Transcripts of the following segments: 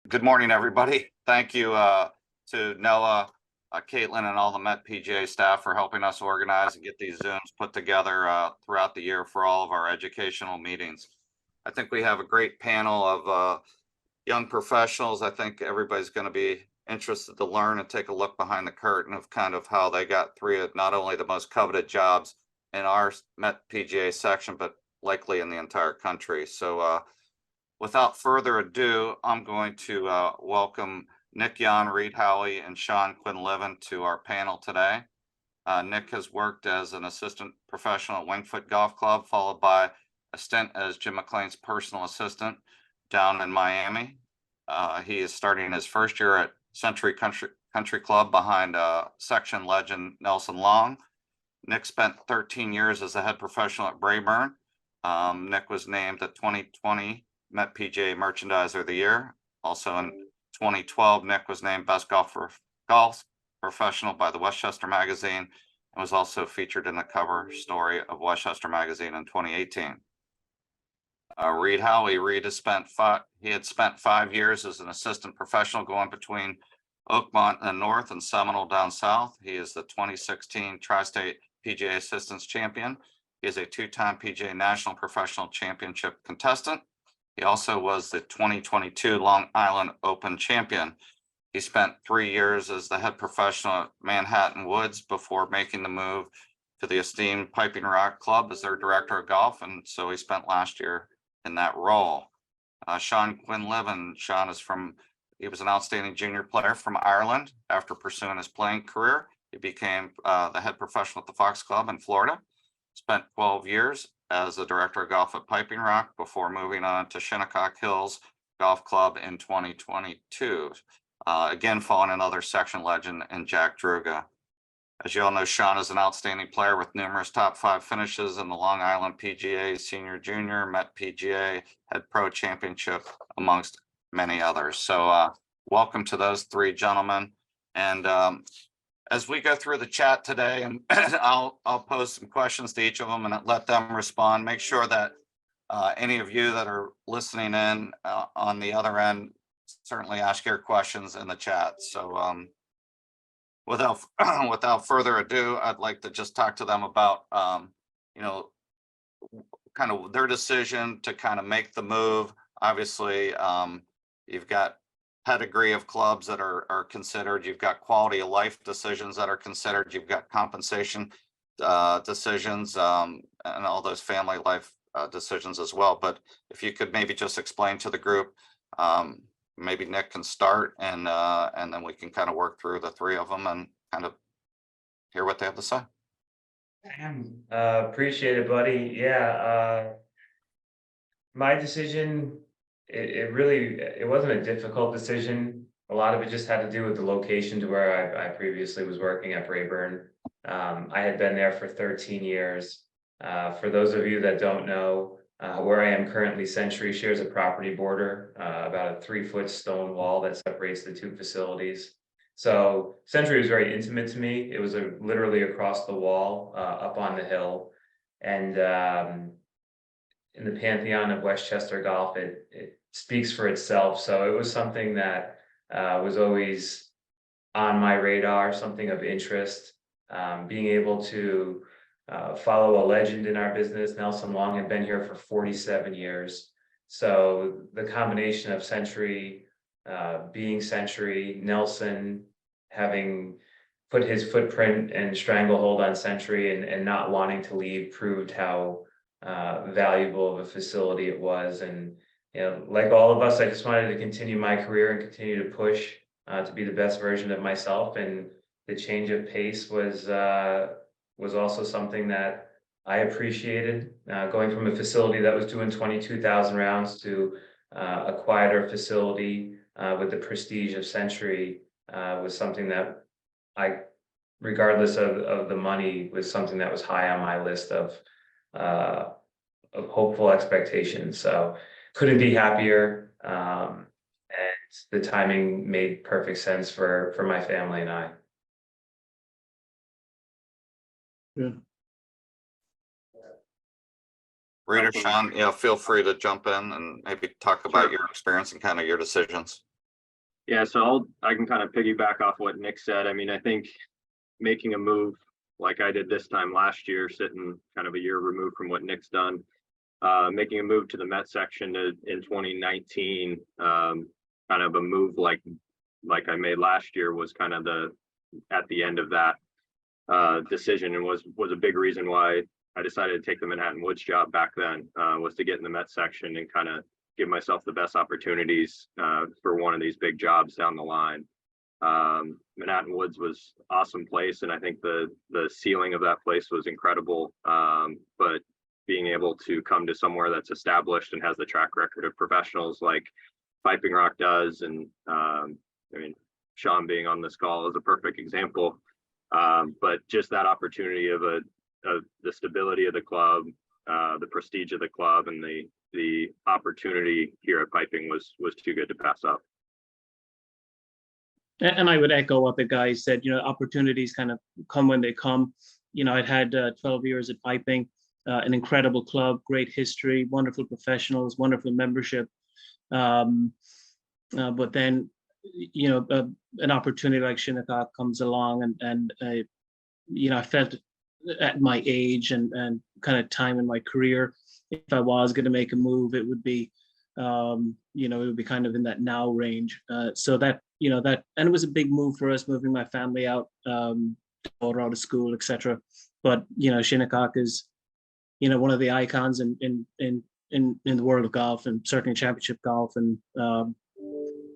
Good morning, everybody. Thank you to Noah, Caitlin, and all the Met PGA staff for helping us organize and get these Zooms put together throughout the year for all of our educational meetings. I think we have a great panel of young professionals. I think everybody's going to be interested to learn and take a look behind the curtain of kind of how they got three of not only the most coveted jobs in our Met PGA section, but likely in the entire country. So without further ado, I'm going to welcome Nick Yaun, Reid Howey, and Sean Quinlivan to our panel today. Nick has worked as an assistant professional at Wingfoot Golf Club, followed by a stint as Jim McLean's personal assistant down in Miami. He is starting his first year at Century Country Club behind section legend Nelson Long. Nick spent 13 years as a head professional at Brayburn. Nick was named the 2020 Met PGA Merchandiser of the Year. Also in 2012, Nick was named Best Golf Professional by the Westchester Magazine and was also featured in the cover story of Westchester Magazine in 2018. Reid Howey. Reid has spent 5 years as an assistant professional going between Oakmont in the north and Seminole down south. He is the 2016 Tri-State PGA Assistants Champion. He is a two-time PGA National Professional Championship contestant. He also was the 2022 Long Island Open champion. He spent 3 years as the head professional at Manhattan Woods before making the move to the esteemed Piping Rock Club as their director of golf, and so he spent last year in that role. Sean Quinlivan. He was an outstanding junior player from Ireland. After pursuing his playing career, he became the head professional at the Fox Club in Florida. Spent 12 years as the director of golf at Piping Rock before moving on to Shinnecock Hills Golf Club in 2022. Again, following another section legend in Jack Druga. As you all know, Sean is an outstanding player with numerous top 5 finishes in the Long Island PGA, Senior Junior, Met PGA, Head Pro Championship, amongst many others. So welcome to those 3 gentlemen. And as we go through the chat today, and I'll pose some questions to each of them and let them respond. Make sure that any of you that are listening in on the other end certainly ask your questions in the chat. So without further ado, I'd like to just talk to them about kind of their decision to kind of make the move. Obviously, you've got pedigree of clubs that are considered. You've got quality of life decisions that are considered. You've got compensation decisions and all those family life decisions as well. But if you could maybe just explain to the group, maybe Nick can start, and then we can kind of work through the 3 of them and kind of hear what they have to say. Appreciate it, buddy. Yeah, my decision. It wasn't a difficult decision. A lot of it just had to do with the location to where I previously was working at Brayburn. I had been there for 13 years. For those of you that don't know, where I am currently, Century shares a property border, about a 3-foot stone wall that separates the 2 facilities. So Century was very intimate to me. It was literally across the wall, up on the hill. And in the pantheon of Westchester golf, it speaks for itself. So it was something that was always on my radar, something of interest. Being able to follow a legend in our business. Nelson Long had been here for 47 years. So the combination of Century, being Century, Nelson having put his footprint and stranglehold on Century and not wanting to leave proved how valuable of a facility it was. And like all of us, I just wanted to continue my career and continue to push to be the best version of myself. And the change of pace was also something that I appreciated. Going from a facility that was doing 22,000 rounds to a quieter facility with the prestige of Century was something that regardless of the money, was something that was high on my list of hopeful expectations. So couldn't be happier. And the timing made perfect sense for my family and I. Good. Reid or Sean, feel free to jump in and maybe talk about your experience and kind of your decisions. Yeah, so I can kind of piggyback off what Nick said. I mean, I think making a move like I did this time last year, sitting kind of a year removed from what Nick's done, making a move to the Met section in 2019, kind of a move like I made last year was kind of at the end of that decision, and was a big reason why I decided to take the Manhattan Woods job back then, was to get in the Met section and kind of give myself the best opportunities for one of these big jobs down the line. Manhattan Woods was awesome place, and I think the ceiling of that place was incredible. But being able to come to somewhere that's established and has the track record of professionals like Piping Rock does, and I mean, Sean being on this call is a perfect example. But just that opportunity of the stability of the club, the prestige of the club, and the opportunity here at Piping was too good to pass up. And I would echo what the guys said. You know, opportunities kind of come when they come. You know, I'd had 12 years at Piping, an incredible club, great history, wonderful professionals, wonderful membership. But then, you know, an opportunity like Shinnecock comes along, and you know, I felt at my age and kind of time in my career, if I was going to make a move, it would be, you know, it would be kind of in that now range. So that, you know, and it was a big move for us, moving my family out, daughter out of school, etc. But you know, Shinnecock is, you know, one of the icons in the world of golf, and certainly championship golf. And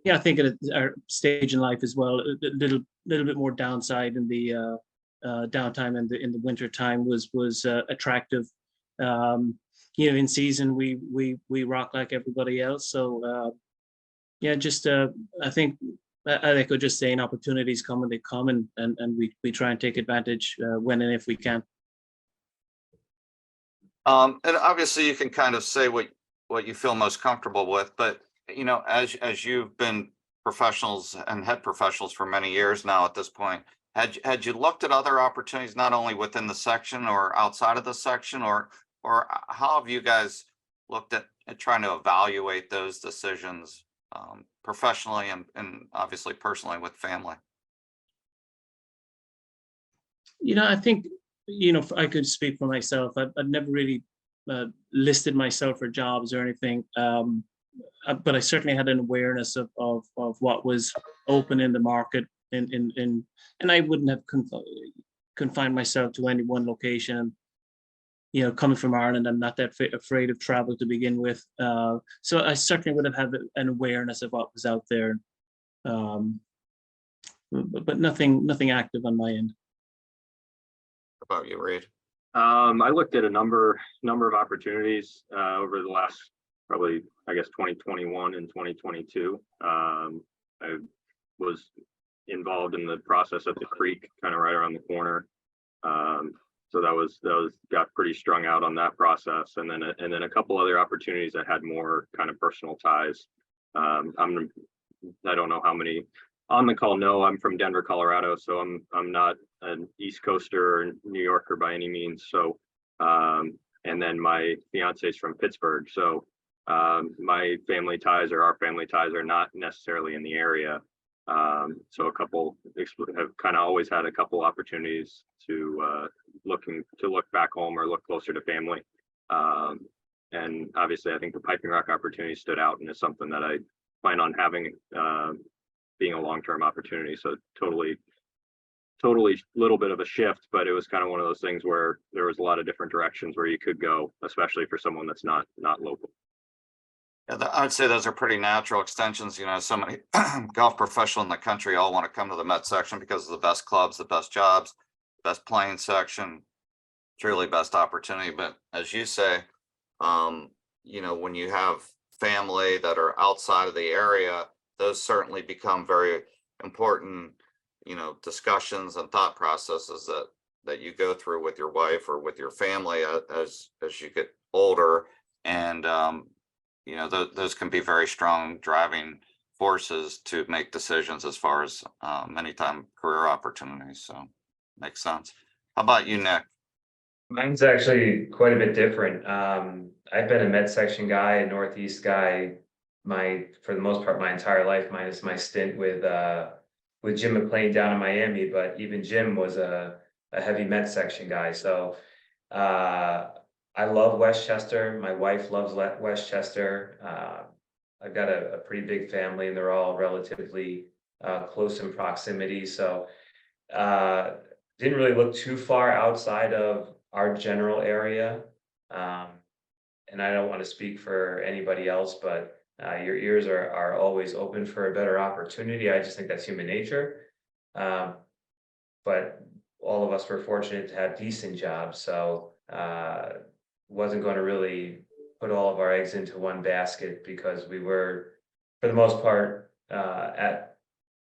yeah, I think at our stage in life as well, a little bit more downside in the downtime in the winter time was attractive. You know, in season we rock like everybody else. So yeah, just I think I could just say, opportunities come when they come, and we try and take advantage when and if we can. And obviously you can kind of say what you feel most comfortable with, but you know, as you've been professionals and head professionals for many years now at this point, had you looked at other opportunities, not only within the section or outside of the section, or how have you guys looked at trying to evaluate those decisions professionally and obviously personally with family? You know, I think, you know, I could speak for myself. I've never really listed myself for jobs or anything, but I certainly had an awareness of what was open in the market, and I wouldn't have confined myself to any one location. You know, coming from Ireland, I'm not that afraid of travel to begin with, so I certainly would have had an awareness of what was out there, but nothing active on my end. How about you, Reid? I looked at a number of opportunities over the last, probably, I guess, 2021 and 2022. I was involved in the process at the Creek, kind of right around the corner. So that was got pretty strung out on that process, and then a couple other opportunities that had more kind of personal ties. I don't know how many on the call know I'm from Denver, Colorado, so I'm not an East Coaster or New Yorker by any means. So and then my fiance is from Pittsburgh, so my family ties, or our family ties, are not necessarily in the area. So a couple have kind of always had a couple opportunities to look back home or look closer to family. And obviously I think the Piping Rock opportunity stood out and is something that I plan on having being a long-term opportunity. So totally little bit of a shift, but it was kind of one of those things where there was a lot of different directions where you could go, especially for someone that's not local. Yeah, I'd say those are pretty natural extensions. You know, so many golf professionals in the country all want to come to the Met section because of the best clubs, the best jobs, best playing section, truly best opportunity. But as you say, you know, when you have family that are outside of the area, those certainly become very important, you know, discussions and thought processes that you go through with your wife or with your family as you get older. And you know, those can be very strong driving forces to make decisions as far as many time career opportunities. So makes sense. How about you, Nick? Mine's actually quite a bit different. I've been a Met section guy, a Northeast guy, for the most part, my entire life, minus my stint with Jim McLean down in Miami. But even Jim was a heavy Met section guy. So I love Westchester. My wife loves Westchester. I've got a pretty big family, and they're all relatively close in proximity. So didn't really look too far outside of our general area. And I don't want to speak for anybody else, but your ears are always open for a better opportunity. I just think that's human nature. But all of us were fortunate to have decent jobs, so wasn't going to really put all of our eggs into one basket, because we were, for the most part, at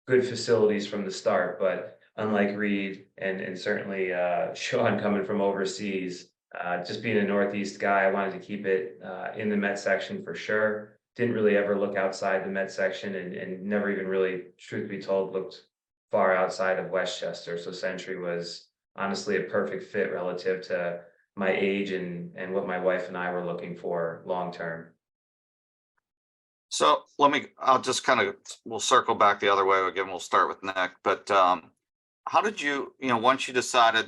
good facilities from the start. But unlike Reid and certainly Sean coming from overseas, just being a Northeast guy, I wanted to keep it in the Met section for sure. Didn't really ever look outside the Met section, and never even really, truth be told, looked far outside of Westchester. So Century was honestly a perfect fit relative to my age and what my wife and I were looking for long term. So I'll just we'll circle back the other way again. We'll start with Nick, but how did you, once you decided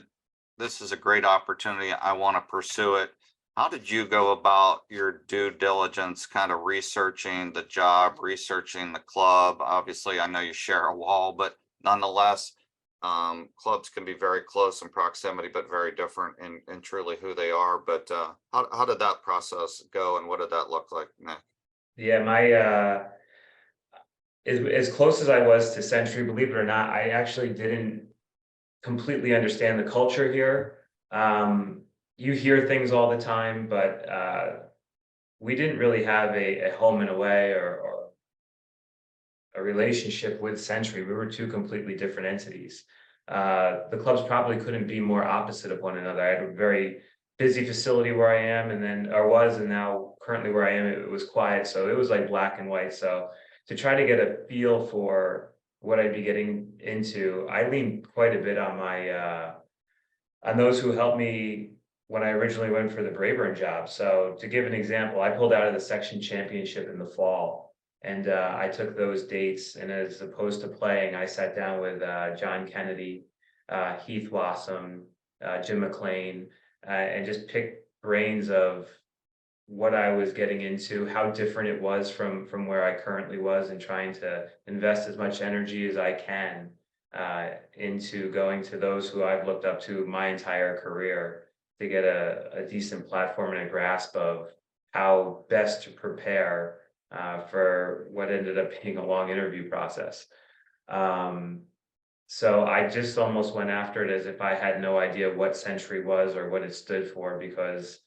this is a great opportunity, I want to pursue it, how did you go about your due diligence, kind of researching the job, researching the club? Obviously, I know you share a wall, but nonetheless, clubs can be very close in proximity, but very different in truly who they are. But how did that process go, and what did that look like, Nick? Yeah, my as close as I was to Century, believe it or not, I actually didn't completely understand the culture here. You hear things all the time, but we didn't really have a home and away or a relationship with Century. We were two completely different entities. The clubs probably couldn't be more opposite of one another. I had a very busy facility where I am, and now currently where I am, it was quiet. So it was like black and white. So to try to get a feel for what I'd be getting into, I leaned quite a bit on on those who helped me when I originally went for the Braeburn job. So to give an example, I pulled out of the section championship in the fall, and I took those dates, and as opposed to playing, I sat down with John Kennedy, Heath Wassam, Jim McLean, and just picked brains of what I was getting into, how different it was from where I currently was, and trying to invest as much energy as I can into going to those who I've looked up to my entire career, to get a decent platform and a grasp of how best to prepare for what ended up being a long interview process. So I just almost went after it as if I had no idea what Century was or what it stood for, because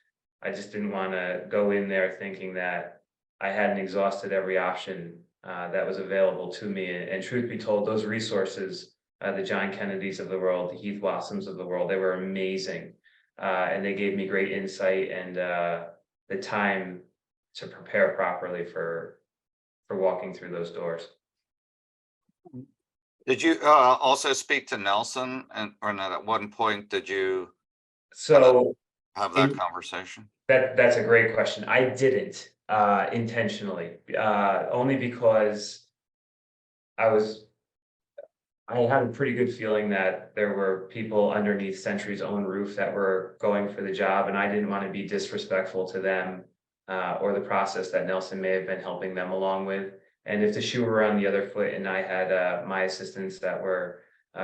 I just didn't want to go in there thinking that I hadn't exhausted every option that was available to me. And truth be told, those resources, the John Kennedys of the world, the Heath Wassams of the world, they were amazing. And they gave me great insight and the time to prepare properly for walking through those doors. Did you also speak to Nelson, or at one point did you So have that conversation? That's a great question. I didn't intentionally, only because I had a pretty good feeling that there were people underneath Century's own roof that were going for the job, and I didn't want to be disrespectful to them or the process that Nelson may have been helping them along with. And if the shoe were on the other foot and I had my assistants that were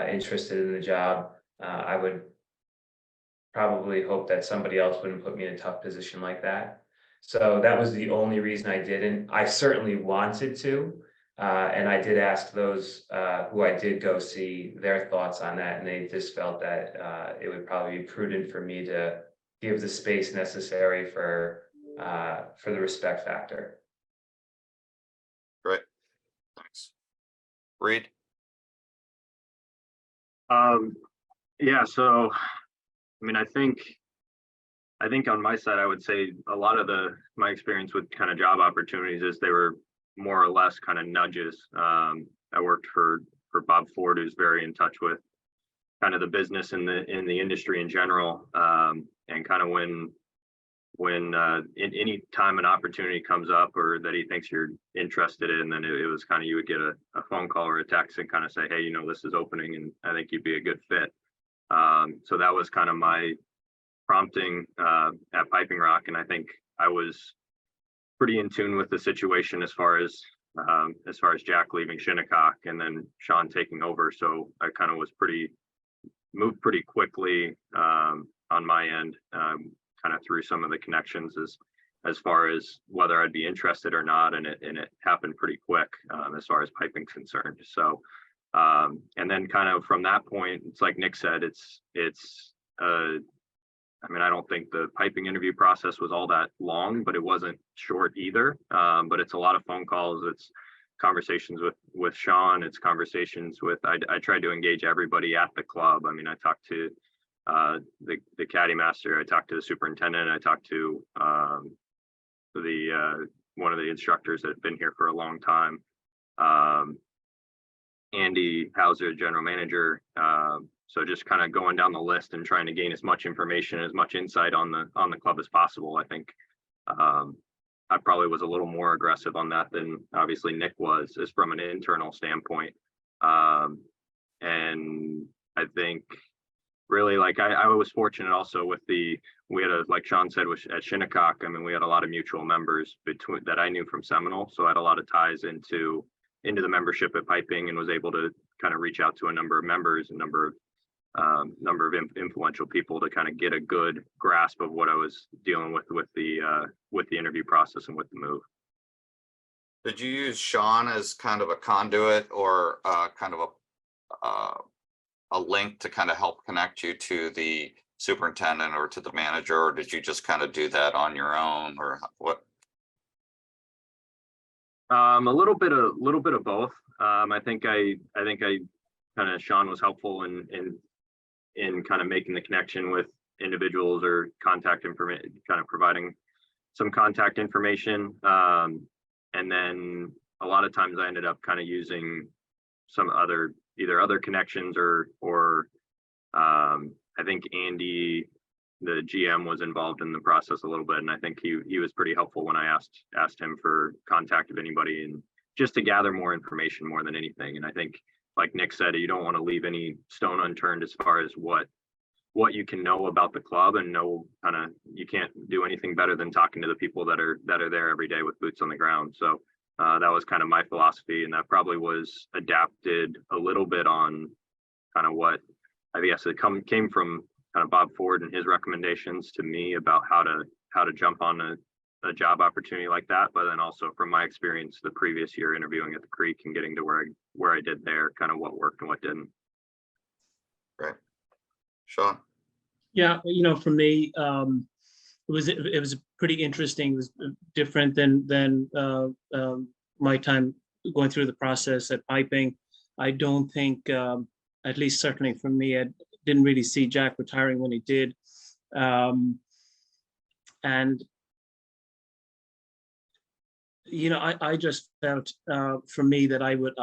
interested in the job, I would probably hope that somebody else wouldn't put me in a tough position like that. So that was the only reason I didn't. I certainly wanted to, and I did ask those who I did go see their thoughts on that, and they just felt that it would probably be prudent for me to give the space necessary for the respect factor. Great, thanks. Reid? Yeah, so I mean, I think on my side, I would say a lot of my experience with kind of job opportunities is they were more or less kind of nudges. I worked for Bob Ford, who's very in touch with kind of the business and in the industry in general. And kind of when when in any time an opportunity comes up or that he thinks you're interested in, then it was kind of, you would get a phone call or a text and kind of say, hey, you know, this is opening and I think you'd be a good fit. So that was kind of my prompting at Piping Rock. And I think I was pretty in tune with the situation as far as Jack leaving Shinnecock and then Sean taking over. So I kind of was moved pretty quickly on my end, kind of through some of the connections as far as whether I'd be interested or not. And it happened pretty quick as far as piping's concerned. So, and then kind of from that point, it's like Nick said, I mean, I don't think the piping interview process was all that long, but it wasn't short either. But it's a lot of phone calls. It's conversations with Sean. It's conversations with, I tried to engage everybody at the club. I mean, I talked to the caddy master. I talked to the superintendent. I talked to one of the instructors that have been here for a long time. Andy Hauser, general manager. So just kind of going down the list and trying to gain as much information, as much insight on the club as possible. I think I probably was a little more aggressive on that than obviously Nick was, as from an internal standpoint. And I think really, like, I was fortunate also with we had like Sean said, at Shinnecock, I mean, we had a lot of mutual members that I knew from Seminole. So I had a lot of ties into the membership at Piping and was able to kind of reach out to a number of members, a number of influential people to kind of get a good grasp of what I was dealing with the interview process and with the move. Did you use Sean as kind of a conduit or kind of a link to kind of help connect you to the superintendent or to the manager, or did you just kind of do that on your own, or what? A little bit of both. I think kind of Sean was helpful in kind of making the connection with individuals or contact information, kind of providing some contact information. And then a lot of times I ended up kind of using some either other connections or I think Andy, the GM, was involved in the process a little bit. And I think he was pretty helpful when I asked him for contact of anybody, and just to gather more information more than anything. And I think, like Nick said, you don't want to leave any stone unturned as far as what you can know about the club, and know kind of, you can't do anything better than talking to the people that are there every day with boots on the ground. So that was kind of my philosophy, and that probably was adapted a little bit on kind of what I guess it came from kind of Bob Ford and his recommendations to me about how to jump on a job opportunity like that, but then also from my experience the previous year interviewing at the Creek and getting to where I did there, kind of what worked and what didn't. Right. Sean? Yeah, you know, for me, it was pretty interesting. It was different than my time going through the process at Piping. I don't think, at least certainly for me, I didn't really see Jack retiring when he did, and you know, I just felt for me that I would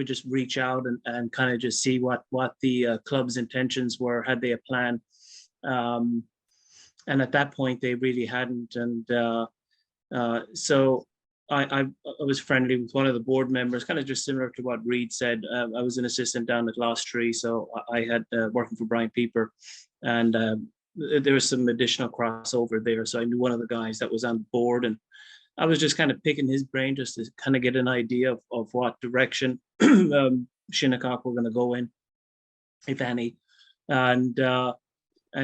just reach out and kind of just see what the club's intentions were, had they a plan. And at that point they really hadn't. And so I was friendly with one of the board members, kind of just similar to what Reid said. I was an assistant down at Lost Tree, so I had working for Brian Pieper, and there was some additional crossover there. So I knew one of the guys that was on the board, and I was just kind of picking his brain just to kind of get an idea of what direction Shinnecock were going to go in, if any. And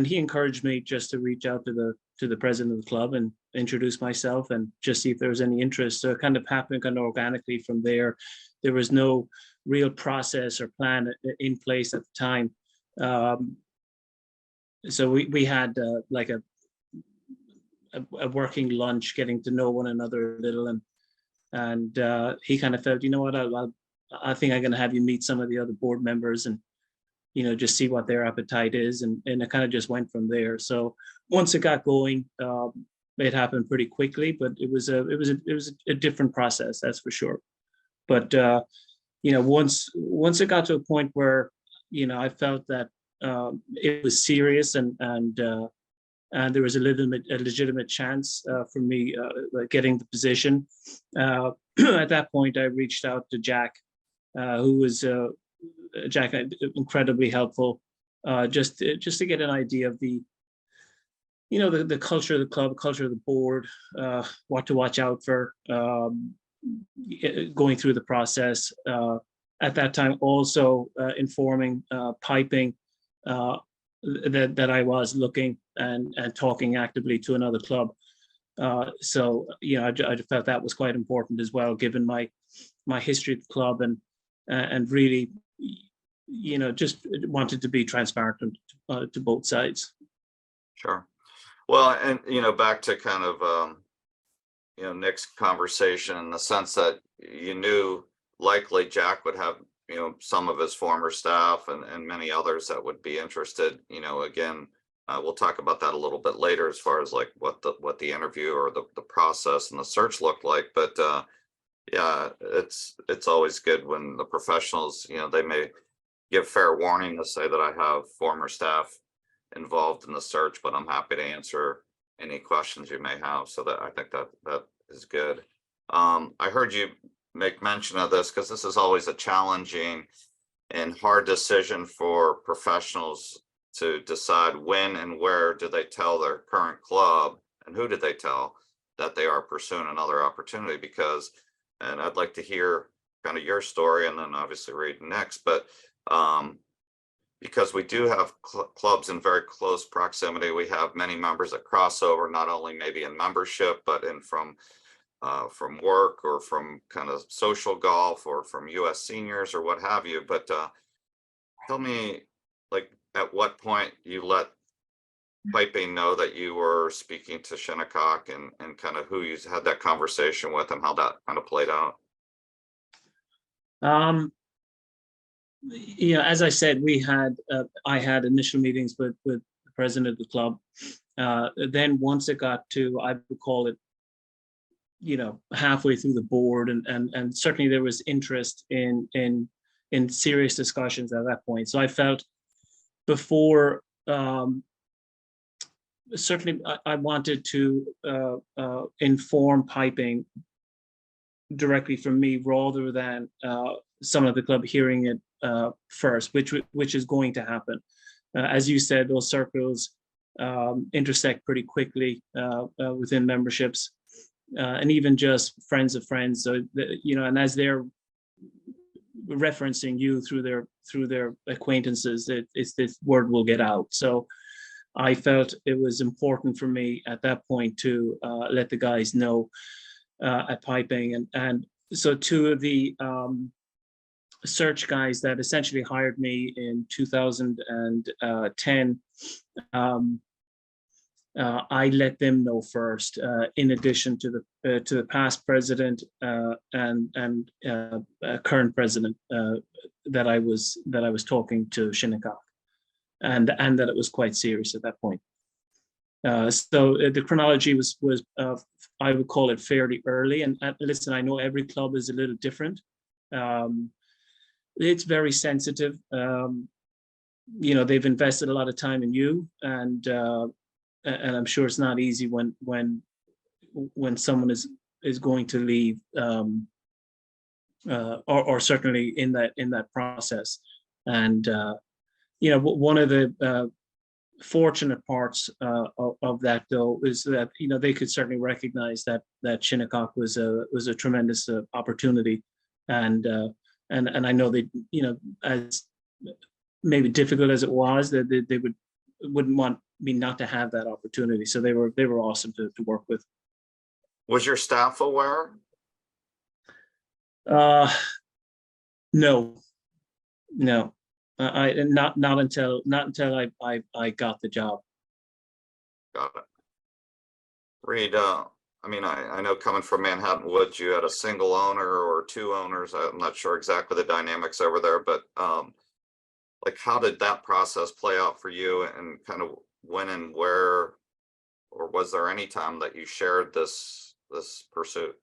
he encouraged me just to reach out to the president of the club and introduce myself and just see if there was any interest. So it kind of happened kind of organically from there. There was no real process or plan in place at the time. So we had like a working lunch, getting to know one another a little, and he kind of felt, you know what, I think I'm going to have you meet some of the other board members and, you know, just see what their appetite is, and it kind of just went from there. So once it got going, it happened pretty quickly, but it was a different process, that's for sure. But you know, once it got to a point where, you know, I felt that it was serious and and there was a legitimate chance for me getting the position. At that point, I reached out to Jack, who was Jack incredibly helpful, just to get an idea of the the culture of the club, culture of the board, what to watch out for going through the process. At that time, also informing piping that I was looking and talking actively to another club. So I felt that was quite important as well, given my history at the club, and really just wanted to be transparent to both sides. Sure. Well, and back to kind of Nick's conversation, in the sense that you knew likely Jack would have some of his former staff and many others that would be interested. Again, we'll talk about that a little bit later, as far as like what the interview or the process and the search looked like. But yeah, it's always good when the professionals, they may give fair warning to say that I have former staff involved in the search, but I'm happy to answer any questions you may have. So that I think that is good. I heard you make mention of this, because this is always a challenging and hard decision for professionals to decide when and where do they tell their current club, and who did they tell that they are pursuing another opportunity. Because, and I'd like to hear kind of your story, and then obviously Reid next, but because we do have clubs in very close proximity. We have many members that cross over, not only maybe in membership, but in from work, or from kind of social golf, or from US seniors, or what have you. But tell me, like, at what point you let piping know that you were speaking to Shinnecock, and kind of who you had that conversation with, and how that kind of played out. As I said, I had initial meetings with the president of the club. Then once it got to, I would call it, halfway through the board, and certainly there was interest in serious discussions at that point. So I felt before, certainly I wanted to inform piping directly from me, rather than someone at the club hearing it first, which is going to happen. As you said, those circles intersect pretty quickly within memberships, and even just friends of friends. So and as they're referencing you through their acquaintances, it's this word will get out. So I felt it was important for me at that point to let the guys know at piping, and so two of the search guys that essentially hired me in 2010, I let them know first, in addition to the past president and current president, that I was talking to Shinnecock, and that it was quite serious at that point. So the chronology was I would call it fairly early. And listen, I know every club is a little different. It's very sensitive. They've invested a lot of time in you, and I'm sure it's not easy when someone is going to leave, or certainly in that process. And one of the fortunate parts of that, though, is that they could certainly recognize that Shinnecock was a tremendous opportunity, and I know they, as maybe difficult as it was, that they wouldn't want me not to have that opportunity. So they were awesome to work with. Was your staff aware? No. I not until I got the job. Got it. Reid, I know coming from Manhattan Woods, you had a single owner or two owners. I'm not sure exactly the dynamics over there, but like, how did that process play out for you, and kind of when and where, or was there any time that you shared this pursuit?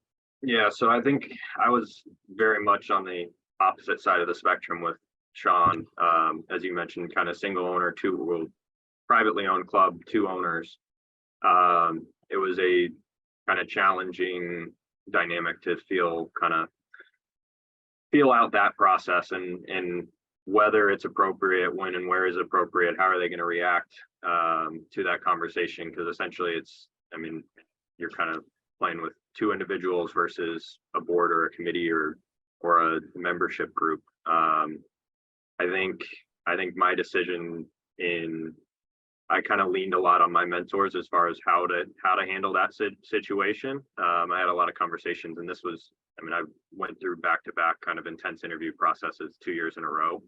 Yeah, so I think I was very much on the opposite side of the spectrum with Sean. As you mentioned, kind of single owner, two privately owned club, two owners. it was a kind of challenging dynamic to feel out that process and whether it's appropriate, when and where is appropriate, how are they going to react to that conversation? Because essentially I mean, you're kind of playing with two individuals versus a board or a committee or a membership group. I think my decision I kind of leaned a lot on my mentors as far as how to handle that situation. I had a lot of conversations, and this was, I mean, I went through back-to-back kind of intense interview processes 2 years in a row.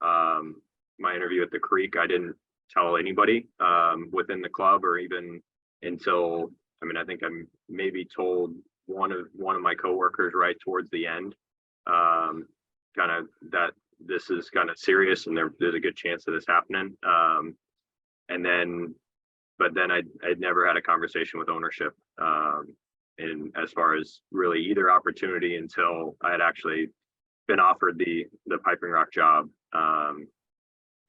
My interview at the Creek, I didn't tell anybody within the club, or even until, I mean, I think I maybe told one of my coworkers right towards the end, kind of that this is kind of serious and there's a good chance of this happening. But then I'd never had a conversation with ownership in as far as really either opportunity until I had actually been offered the Piping Rock job.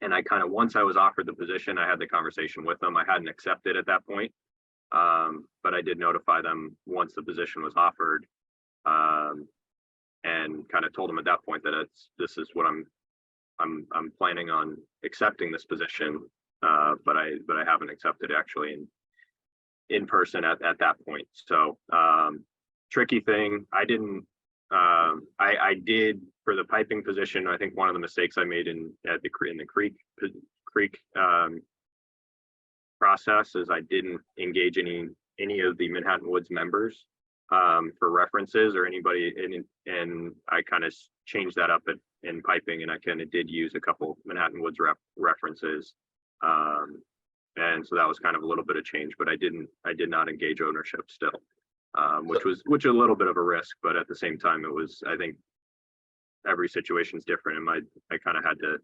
And I kind of, once I was offered the position, I had the conversation with them. I hadn't accepted at that point, but I did notify them once the position was offered, and kind of told them at that point that this is what I'm planning on accepting this position. But I haven't accepted actually in person at that point. So tricky thing. I didn't. I did for the piping position. I think one of the mistakes I made in the Creek process is I didn't engage any of the Manhattan Woods members for references or anybody, and I kind of changed that up in piping, and I kind of did use a couple Manhattan Woods references. And so that was kind of a little bit of change, but I did not engage ownership still, which was a little bit of a risk, but at the same time, it was, I think every situation is different, and I kind of had to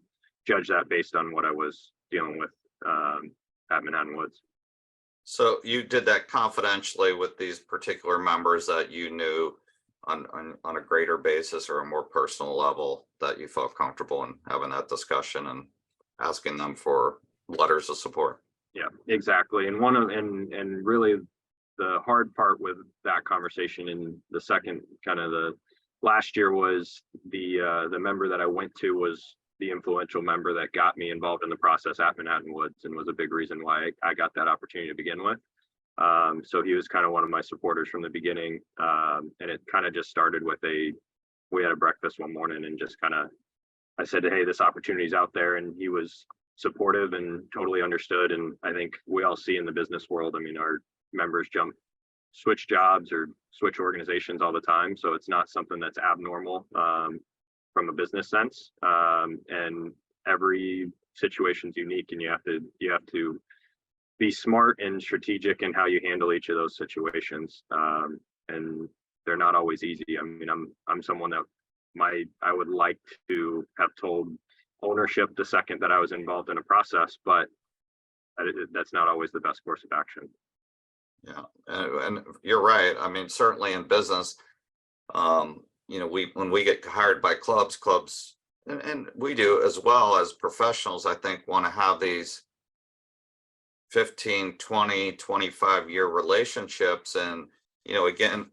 judge that based on what I was dealing with at Manhattan Woods. So you did that confidentially with these particular members that you knew on a greater basis or a more personal level, that you felt comfortable in having that discussion and asking them for letters of support. Yeah, exactly. And really the hard part with that conversation in the second kind of the last year was the member that I went to was the influential member that got me involved in the process at Manhattan Woods, and was a big reason why I got that opportunity to begin with. So he was kind of one of my supporters from the beginning. And it kind of just started with we had a breakfast one morning and just kind of, I said, hey, this opportunity's out there. And he was supportive and totally understood. And I think we all see in the business world, I mean, our members switch jobs or switch organizations all the time. So it's not something that's abnormal from a business sense. And every situation's unique, and you have to be smart and strategic in how you handle each of those situations. And they're not always easy. I mean, I'm someone that I would like to have told ownership the second that I was involved in a process, but that's not always the best course of action. Yeah, and you're right. I mean, certainly in business, you know, when we get hired by clubs, and we do as well as professionals, I think, want to have these 15, 20, 25-year relationships. And, you know, again,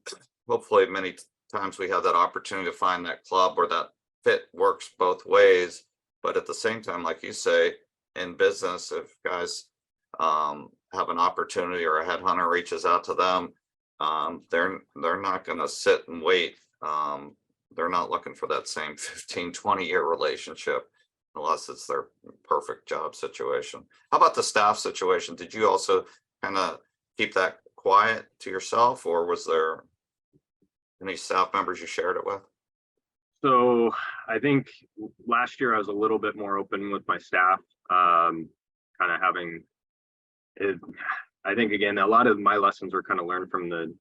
hopefully many times we have that opportunity to find that club where that fit works both ways. But at the same time, like you say, in business, if guys have an opportunity or a headhunter reaches out to them, they're not going to sit and wait. They're not looking for that same 15, 20-year relationship unless it's their perfect job situation. How about the staff situation? Did you also kind of keep that quiet to yourself, or was there any staff members you shared it with? So I think last year I was a little bit more open with my staff, kind of having it. I think, again, a lot of my lessons were kind of learned from the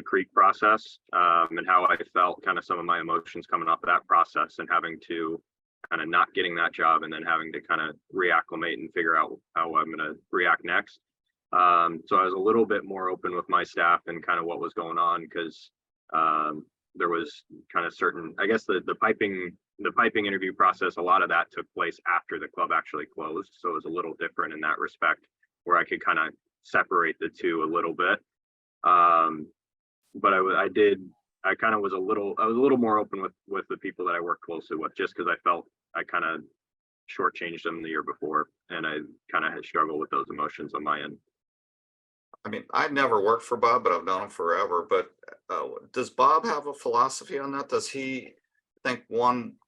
Creek process, and how I felt, kind of some of my emotions coming off of that process, and having to kind of not getting that job and then having to kind of reacclimate and figure out how I'm going to react next. So I was a little bit more open with my staff and kind of what was going on, because there was kind of certain, I guess the piping interview process, a lot of that took place after the club actually closed. So it was a little different in that respect, where I could kind of separate the two a little bit. But I kind of was a little more open with the people that I work closely with, just because I felt I kind of shortchanged them the year before, and I kind of had struggled with those emotions on my end. I mean, I've never worked for Bob, but I've known him forever. But does Bob have a philosophy on that? Does he think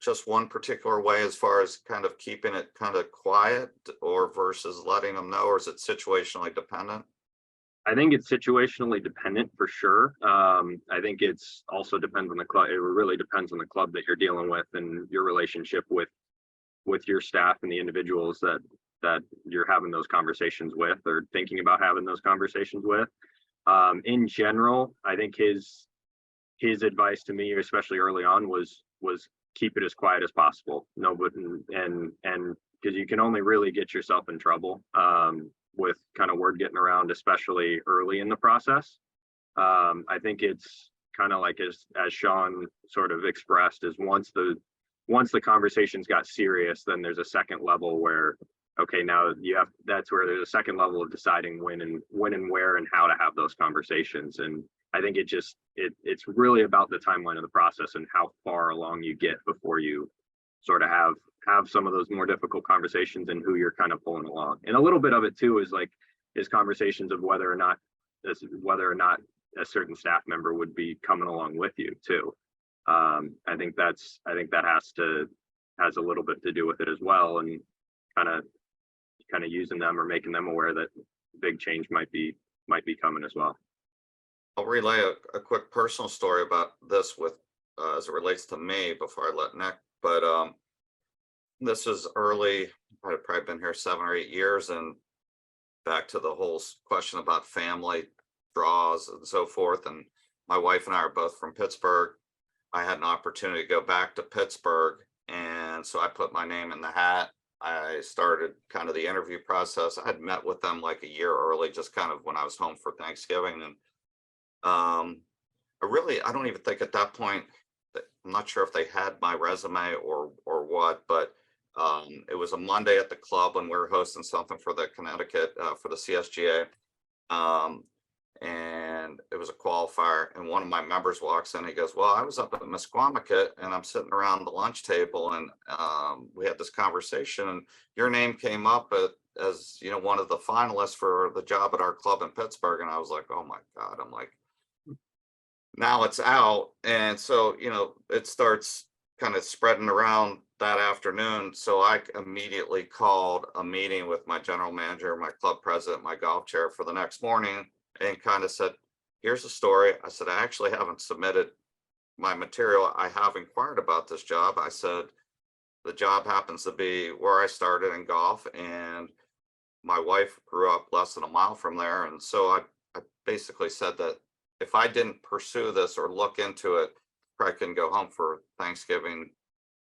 just one particular way as far as kind of keeping it kind of quiet, or versus letting them know, or is it situationally dependent? I think it's situationally dependent for sure. I think it's also depends on the club. It really depends on the club that you're dealing with and your relationship with your staff and the individuals that you're having those conversations with or thinking about having those conversations with. In general, I think his advice to me, especially early on, was keep it as quiet as possible. Nobody, and because you can only really get yourself in trouble with kind of word getting around, especially early in the process. I think it's kind of like as Sean sort of expressed, is once the conversations got serious, then there's a second level where, okay, now that's where there's a second level of deciding when and where and how to have those conversations. And I think it's really about the timeline of the process and how far along you get before you sort of have some of those more difficult conversations and who you're kind of pulling along. And a little bit of it too is conversations of whether or not a certain staff member would be coming along with you too. I think that has a little bit to do with it as well, and kind of using them or making them aware that big change might be coming as well. I'll relay a quick personal story about this with as it relates to me before I let Nick. But this is early. I've probably been here 7 or 8 years, and back to the whole question about family draws and so forth. And my wife and I are both from Pittsburgh. I had an opportunity to go back to Pittsburgh, and so I put my name in the hat. I started kind of the interview process. I had met with them like a year early, just kind of when I was home for Thanksgiving. And I don't even think at that point, I'm not sure if they had my resume or what, but it was a Monday at the club when we were hosting something for the Connecticut for the CSGA. And it was a qualifier, and one of my members walks in. He goes, "Well, I was up at Misquamicut, and I'm sitting around the lunch table, and we had this conversation, and your name came up as one of the finalists for the job at our club in Pittsburgh." And I was like, "Oh my God!" I'm like, now it's out, and so it starts kind of spreading around that afternoon. So I immediately called a meeting with my general manager, my club president, my golf chair for the next morning, and kind of said, "Here's the story." I said, "I actually haven't submitted my material. I have inquired about this job." I said, "The job happens to be where I started in golf, and my wife grew up less than a mile from there." And so I basically said that if I didn't pursue this or look into it, I couldn't go home for Thanksgiving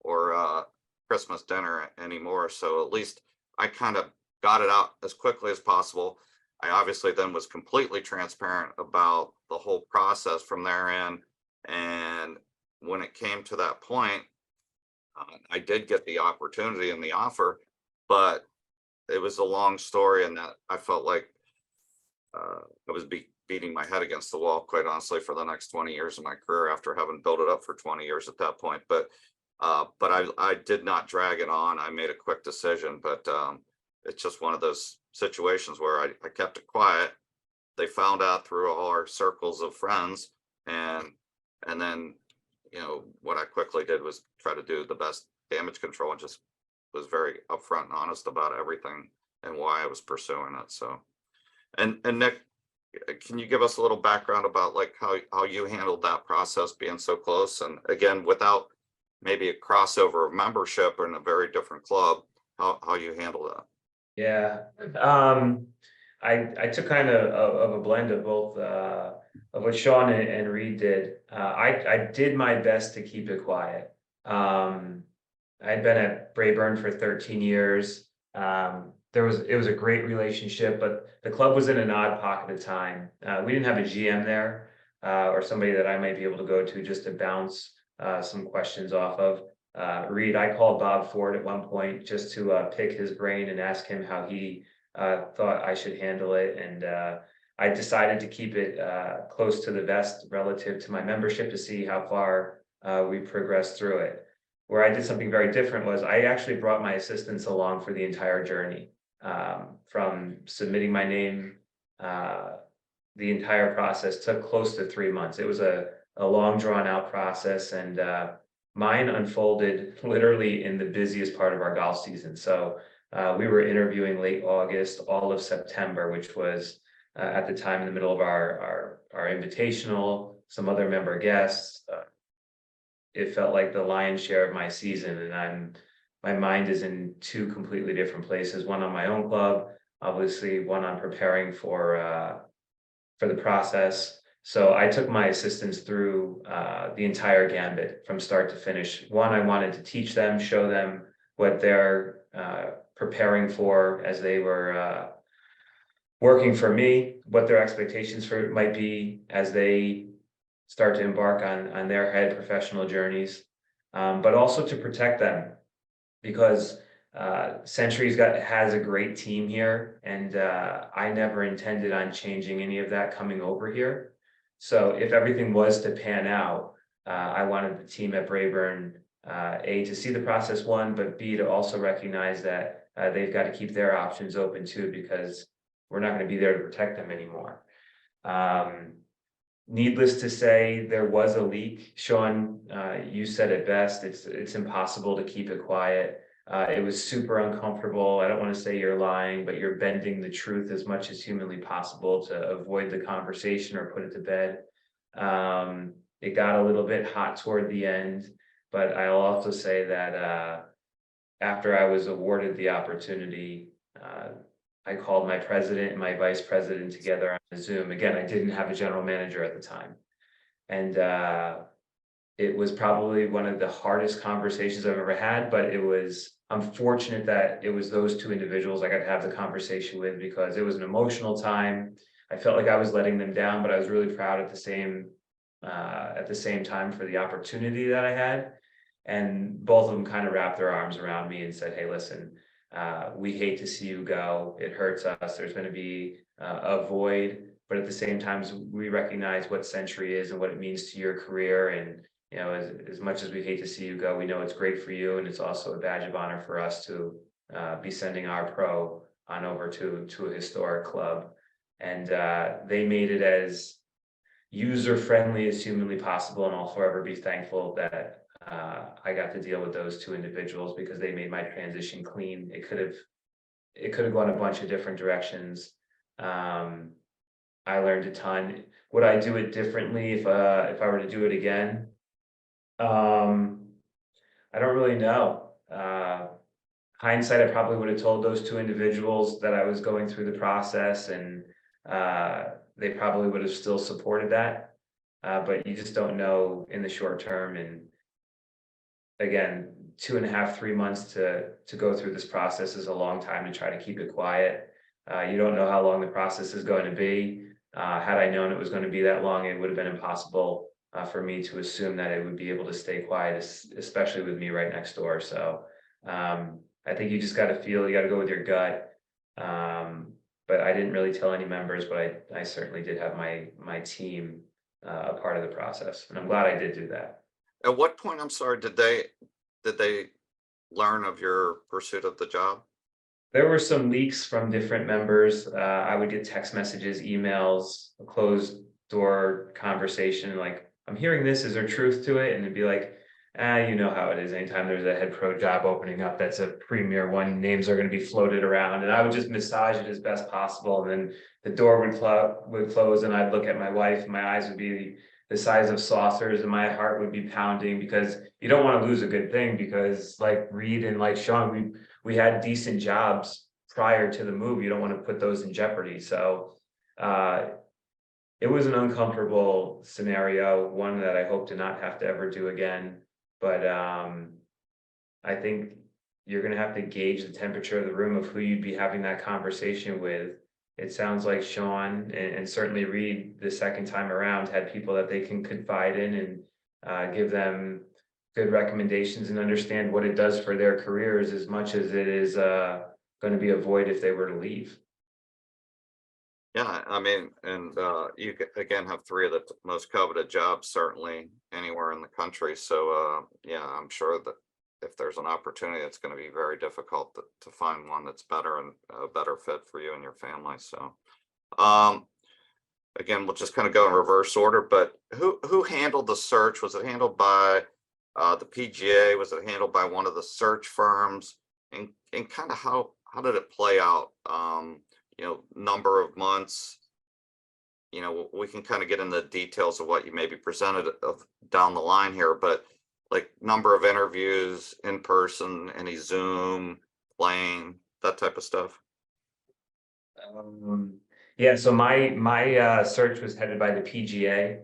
or Christmas dinner anymore. So at least I kind of got it out as quickly as possible. I obviously then was completely transparent about the whole process from there in. And when it came to that point, I did get the opportunity and the offer, but it was a long story, and that I felt like I was beating my head against the wall, quite honestly, for the next 20 years of my career after having built it up for 20 years at that point. But I did not drag it on. I made a quick decision, but it's just one of those situations where I kept it quiet. They found out through all our circles of friends, and then what I quickly did was try to do the best damage control, and just was very upfront and honest about everything and why I was pursuing it. So, and Nick, can you give us a little background about like how you handled that process, being so close, and again without maybe a crossover of membership in a very different club, how you handle that? Yeah, I took kind of a blend of both of what Sean and Reid did. I did my best to keep it quiet. I'd been at Brayburn for 13 years. It was a great relationship, but the club was in an odd pocket of time. We didn't have a GM there or somebody that I might be able to go to just to bounce some questions off of. Reid, I called Bob Ford at one point just to pick his brain and ask him how he thought I should handle it, and I decided to keep it close to the vest relative to my membership to see how far we progressed through it. Where I did something very different was I actually brought my assistants along for the entire journey, from submitting my name. The entire process took close to 3 months. It was a long drawn out process, and mine unfolded literally in the busiest part of our golf season. So we were interviewing late August, all of September, which was at the time in the middle of our invitational, some other member guests. It felt like the lion's share of my season, and my mind is in two completely different places. One on my own club, obviously one on preparing for the process. So I took my assistants through the entire gambit from start to finish. One, I wanted to teach them, show them what they're preparing for as they were working for me, what their expectations for it might be as they start to embark on their head professional journeys, but also to protect them, because Century's has a great team here, and I never intended on changing any of that coming over here. So if everything was to pan out, I wanted the team at Brayburn, A, to see the process one, but B, to also recognize that they've got to keep their options open too, because we're not going to be there to protect them anymore. Needless to say, there was a leak. Sean, you said it best. It's impossible to keep it quiet. It was super uncomfortable. I don't want to say you're lying, but you're bending the truth as much as humanly possible to avoid the conversation or put it to bed. It got a little bit hot toward the end, but I'll also say that after I was awarded the opportunity, I called my president and my vice president together on a Zoom. Again, I didn't have a general manager at the time. And it was probably one of the hardest conversations I've ever had, but I'm fortunate that it was those two individuals I got to have the conversation with, because it was an emotional time. I felt like I was letting them down, but I was really proud at the same time for the opportunity that I had. And both of them kind of wrapped their arms around me and said, "Hey, listen, we hate to see you go. It hurts us. There's going to be a void, but at the same time, we recognize what Century is and what it means to your career. And, you know, as much as we hate to see you go, we know it's great for you. And it's also a badge of honor for us to be sending our pro on over to a historic club." And they made it as user-friendly as humanly possible. And I'll forever be thankful that I got to deal with those two individuals, because they made my transition clean. It could have gone a bunch of different directions. I learned a ton. Would I do it differently if I were to do it again? I don't really know. Hindsight, I probably would have told those two individuals that I was going through the process, and they probably would have still supported that. But you just don't know in the short term. And again, 2.5, 3 months to go through this process is a long time to try to keep it quiet. You don't know how long the process is going to be. Had I known it was going to be that long, it would have been impossible for me to assume that it would be able to stay quiet, especially with me right next door. So I think you just got to you got to go with your gut. But I didn't really tell any members, but I certainly did have my team a part of the process, and I'm glad I did do that. At what point, I'm sorry, did they learn of your pursuit of the job? There were some leaks from different members. I would get text messages, emails, a closed door conversation, like, "I'm hearing this, is there truth to it?" And it'd be like, you know how it is. Anytime there's a head pro job opening up, that's a premier one, names are going to be floated around. And I would just massage it as best possible. And then the door would close, and I'd look at my wife, and my eyes would be the size of saucers, and my heart would be pounding, because you don't want to lose a good thing, because like Reid and like Sean, we had decent jobs prior to the move. You don't want to put those in jeopardy. So it was an uncomfortable scenario, one that I hope to not have to ever do again. But I think you're going to have to gauge the temperature of the room of who you'd be having that conversation with. It sounds like Sean and certainly Reid the second time around had people that they can confide in and give them good recommendations and understand what it does for their careers, as much as it is going to be a void if they were to leave. Yeah, I mean, and you again have three of the most coveted jobs certainly anywhere in the country. So yeah, I'm sure that if there's an opportunity, it's going to be very difficult to find one that's better and a better fit for you and your family. So um, again, we'll just kind of go in reverse order. But who handled the search? Was it handled by the PGA? Was it handled by one of the search firms? And kind of how did it play out? Number of months. We can kind of get into the details of what you maybe presented of down the line here, but like number of interviews in person, any Zoom, playing, that type of stuff. Yeah, so my search was headed by the PGA.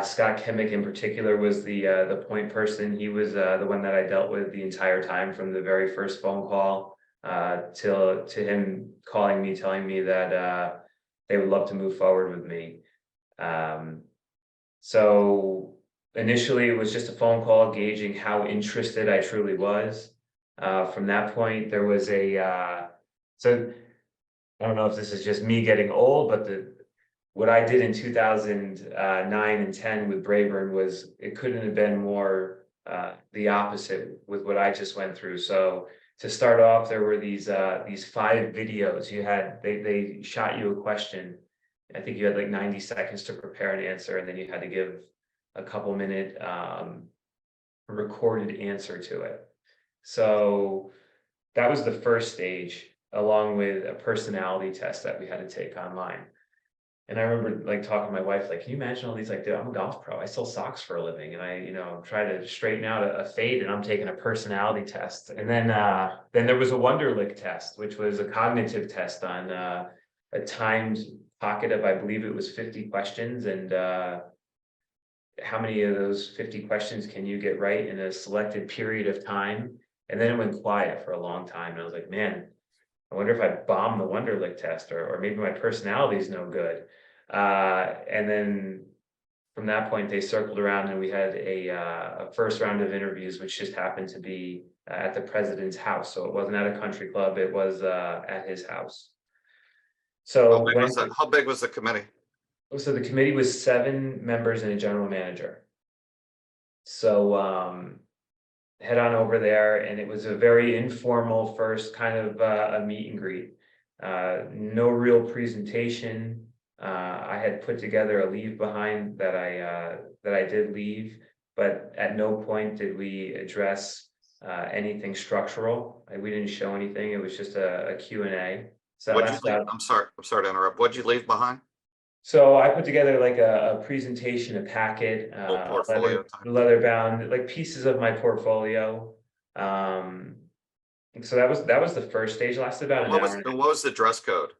Scott Kemick in particular was the point person. He was the one that I dealt with the entire time from the very first phone call to him calling me, telling me that they would love to move forward with me. So initially it was just a phone call gauging how interested I truly was. From that point, there was so I don't know if this is just me getting old, but what I did in 2009 and 10 with Brayburn was it couldn't have been more the opposite with what I just went through. So to start off, there were these 5 videos. They shot you a question. I think you had like 90 seconds to prepare an answer, and then you had to give a couple minute recorded answer to it. So that was the first stage, along with a personality test that we had to take online. And I remember like talking to my wife, like, can you imagine all these, like, dude, I'm a golf pro, I sell socks for a living, and I, try to straighten out a fade, and I'm taking a personality test. And then there was a Wonderlic test, which was a cognitive test on a timed pocket of, I believe it was 50 questions. And how many of those 50 questions can you get right in a selected period of time? And then it went quiet for a long time. And I was like, man, I wonder if I bombed the Wonderlic test, or maybe my personality is no good. And then from that point, they circled around, and we had a first round of interviews, which just happened to be at the president's house. So it wasn't at a country club, it was at his house. So How big was the committee? So the committee was 7 members and a general manager. So head on over there, and it was a very informal first kind of a meet and greet. No real presentation. I had put together a leave behind that I did leave, but at no point did we address anything structural. We didn't show anything. It was just a Q&A. So I'm sorry to interrupt. What'd you leave behind? So I put together like a presentation, a packet, Portfolio leather bound, like pieces of my portfolio. So that was the first stage. Lasted about an hour. What was the dress code?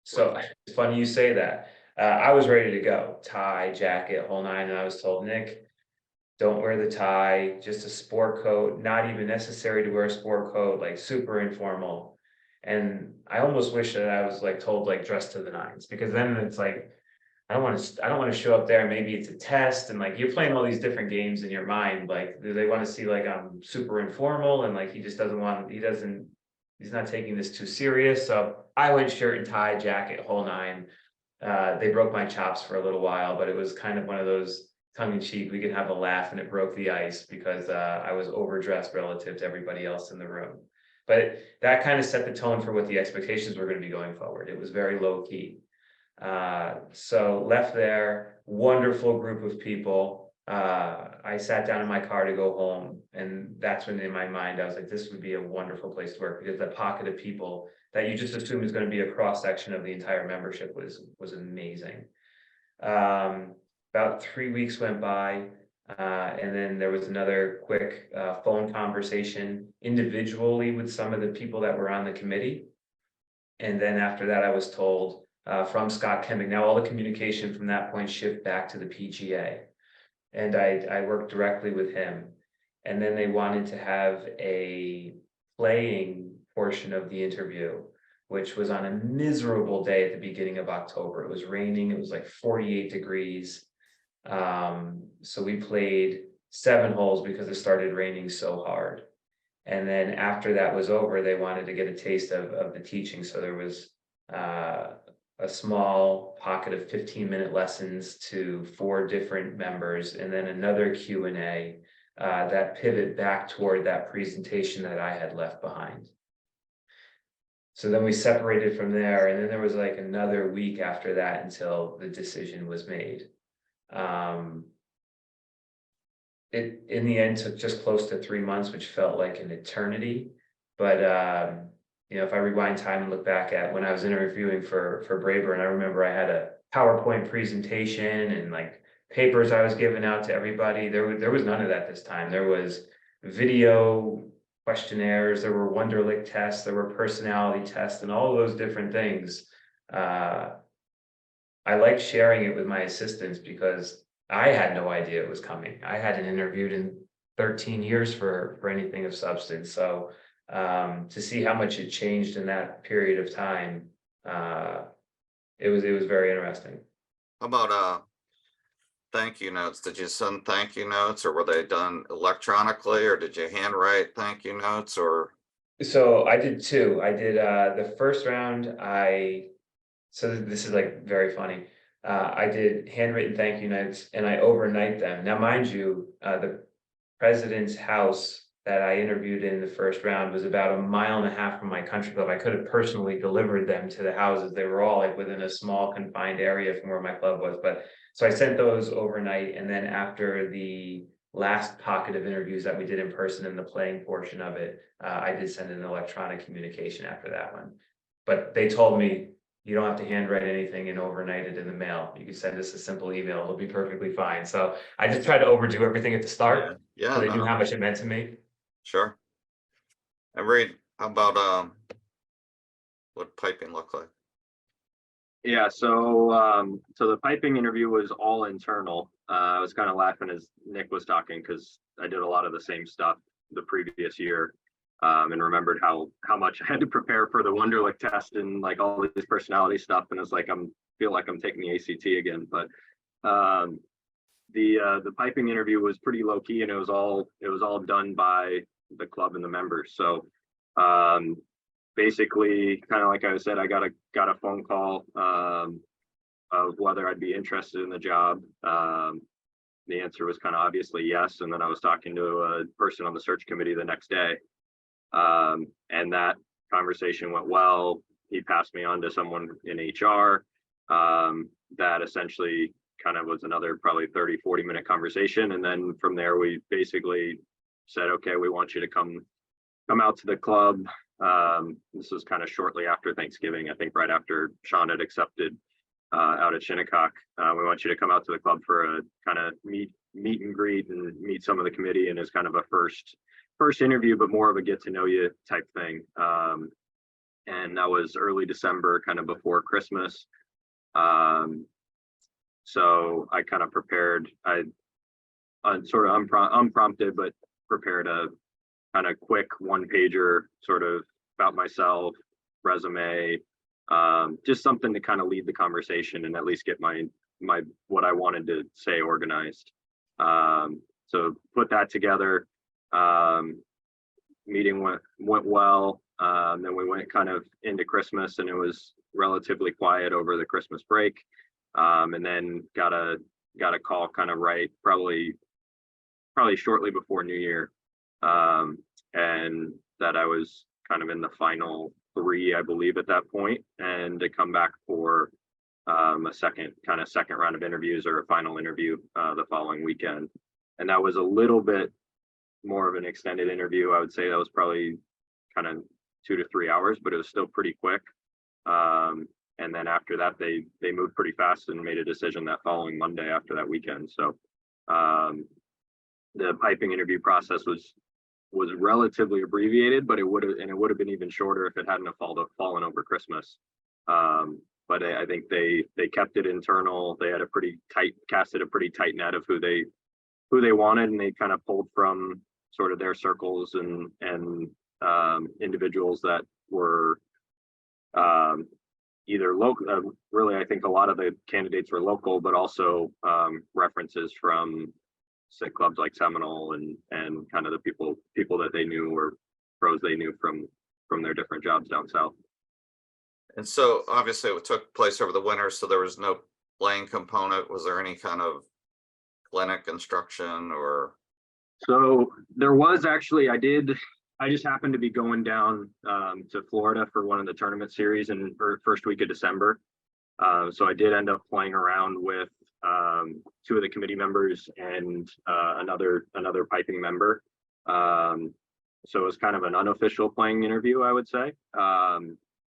So it's funny you say that. I was ready to go, tie, jacket, whole nine, and I was told, Nick, don't wear the tie, just a sport coat. Not even necessary to wear a sport coat, like super informal. And I almost wish that I was like told like dress to the nines, because then it's like I don't want to show up there. Maybe it's a test, and like you're playing all these different games in your mind. Like, do they want to see like I'm super informal, and like he just doesn't want, he's not taking this too serious. So I went shirt and tie, jacket, whole nine. They broke my chops for a little while, but it was kind of one of those tongue in cheek. We could have a laugh, and it broke the ice because I was overdressed relative to everybody else in the room. But that kind of set the tone for what the expectations were going to be going forward. It was very low key. So left there, wonderful group of people. I sat down in my car to go home, and that's when in my mind I was like, this would be a wonderful place to work, because the pocket of people that you just assume is going to be a cross section of the entire membership was amazing. About 3 weeks went by. And then there was another quick phone conversation individually with some of the people that were on the committee. And then after that, I was told from Scott Kemick, now all the communication from that point shift back to the PGA. And I worked directly with him. And then they wanted to have a playing portion of the interview, which was on a miserable day at the beginning of October. It was raining. It was like 48 degrees. So we played 7 holes because it started raining so hard. And then after that was over, they wanted to get a taste of the teaching. So there was a a small pocket of 15-minute lessons to 4 different members, and then another Q&A that pivot back toward that presentation that I had left behind. So then we separated from there, and then there was like another week after that until the decision was made. It in the end took just close to 3 months, which felt like an eternity. But you know, if I rewind time and look back at when I was interviewing for Braeburn, I remember I had a PowerPoint presentation and like papers I was giving out to everybody. There was none of that this time. There was video questionnaires, there were Wonderlic tests, there were personality tests, and all of those different things. I like sharing it with my assistants because I had no idea it was coming. I hadn't interviewed in 13 years for anything of substance. So to see how much it changed in that period of time, it was very interesting. How about thank you notes? Did you send thank you notes, or were they done electronically, or did you handwrite thank you notes? Or So I did 2. I did the first round. So this is like very funny. I did handwritten thank you notes and I overnight them. Now, mind you, the president's house that I interviewed in the first round was about 1.5 miles from my country club. I could have personally delivered them to the houses. They were all like within a small confined area from where my club was. But so I sent those overnight. And then after the last pocket of interviews that we did in person in the playing portion of it, I did send an electronic communication after that one. But they told me, you don't have to handwrite anything and overnight it in the mail. You can send us a simple email. It'll be perfectly fine. So I just tried to overdo everything at the start. yeah, So they no, knew how much it meant to me. sure. And Reid, how about what piping look like? Yeah, so the piping interview was all internal. I was kind of laughing as Nick was talking because I did a lot of the same stuff the previous year, and remembered how much I had to prepare for the Wonderlic test and like all this personality stuff. And it's like feel like I'm taking the ACT again. But the piping interview was pretty low key, and it was all done by the club and the members. So basically, kind of like I said, I got a phone call of whether I'd be interested in the job. The answer was kind of obviously yes, and then I was talking to a person on the search committee the next day, and that conversation went well. He passed me on to someone in HR. That essentially kind of was another probably 30-40 minute conversation, and then from there we basically said, okay, we want you to come out to the club. This was kind of shortly after Thanksgiving, I think right after Sean had accepted out at Shinnecock. We want you to come out to the club for a kind of meet and greet and meet some of the committee, and it's kind of a first interview, but more of a get to know you type thing. And that was early December, kind of before Christmas. So I kind of prepared, I sort of unprompted, but prepared a kind of quick 1-pager sort of about myself, resume, just something to kind of lead the conversation and at least get my what I wanted to say organized. So put that together. Meeting went well. Then we went kind of into Christmas, and it was relatively quiet over the Christmas break. And then got a call kind of probably shortly before New Year, and that I was kind of in the final 3, I believe, at that point, and to come back for a second round of interviews, or a final interview the following weekend. And that was a little bit more of an extended interview. I would say that was probably kind of 2 to 3 hours, but it was still pretty quick. And then after that, they moved pretty fast and made a decision that following Monday after that weekend. So the piping interview process was relatively abbreviated, but it would have been even shorter if it hadn't have fallen over Christmas. But I think they kept it internal. They had casted a pretty tight net of who they wanted, and they kind of pulled from sort of their circles and individuals that were either local. Really, I think a lot of the candidates were local, but also references from clubs like Seminole and kind of the people that they knew, or pros they knew from their different jobs down south. And so obviously it took place over the winter, so there was no playing component. Was there any kind of clinic instruction or? So there was actually, I just happened to be going down to Florida for one of the tournament series in first week of December. So I did end up playing around with two of the committee members and another piping member. So it was kind of an unofficial playing interview, I would say.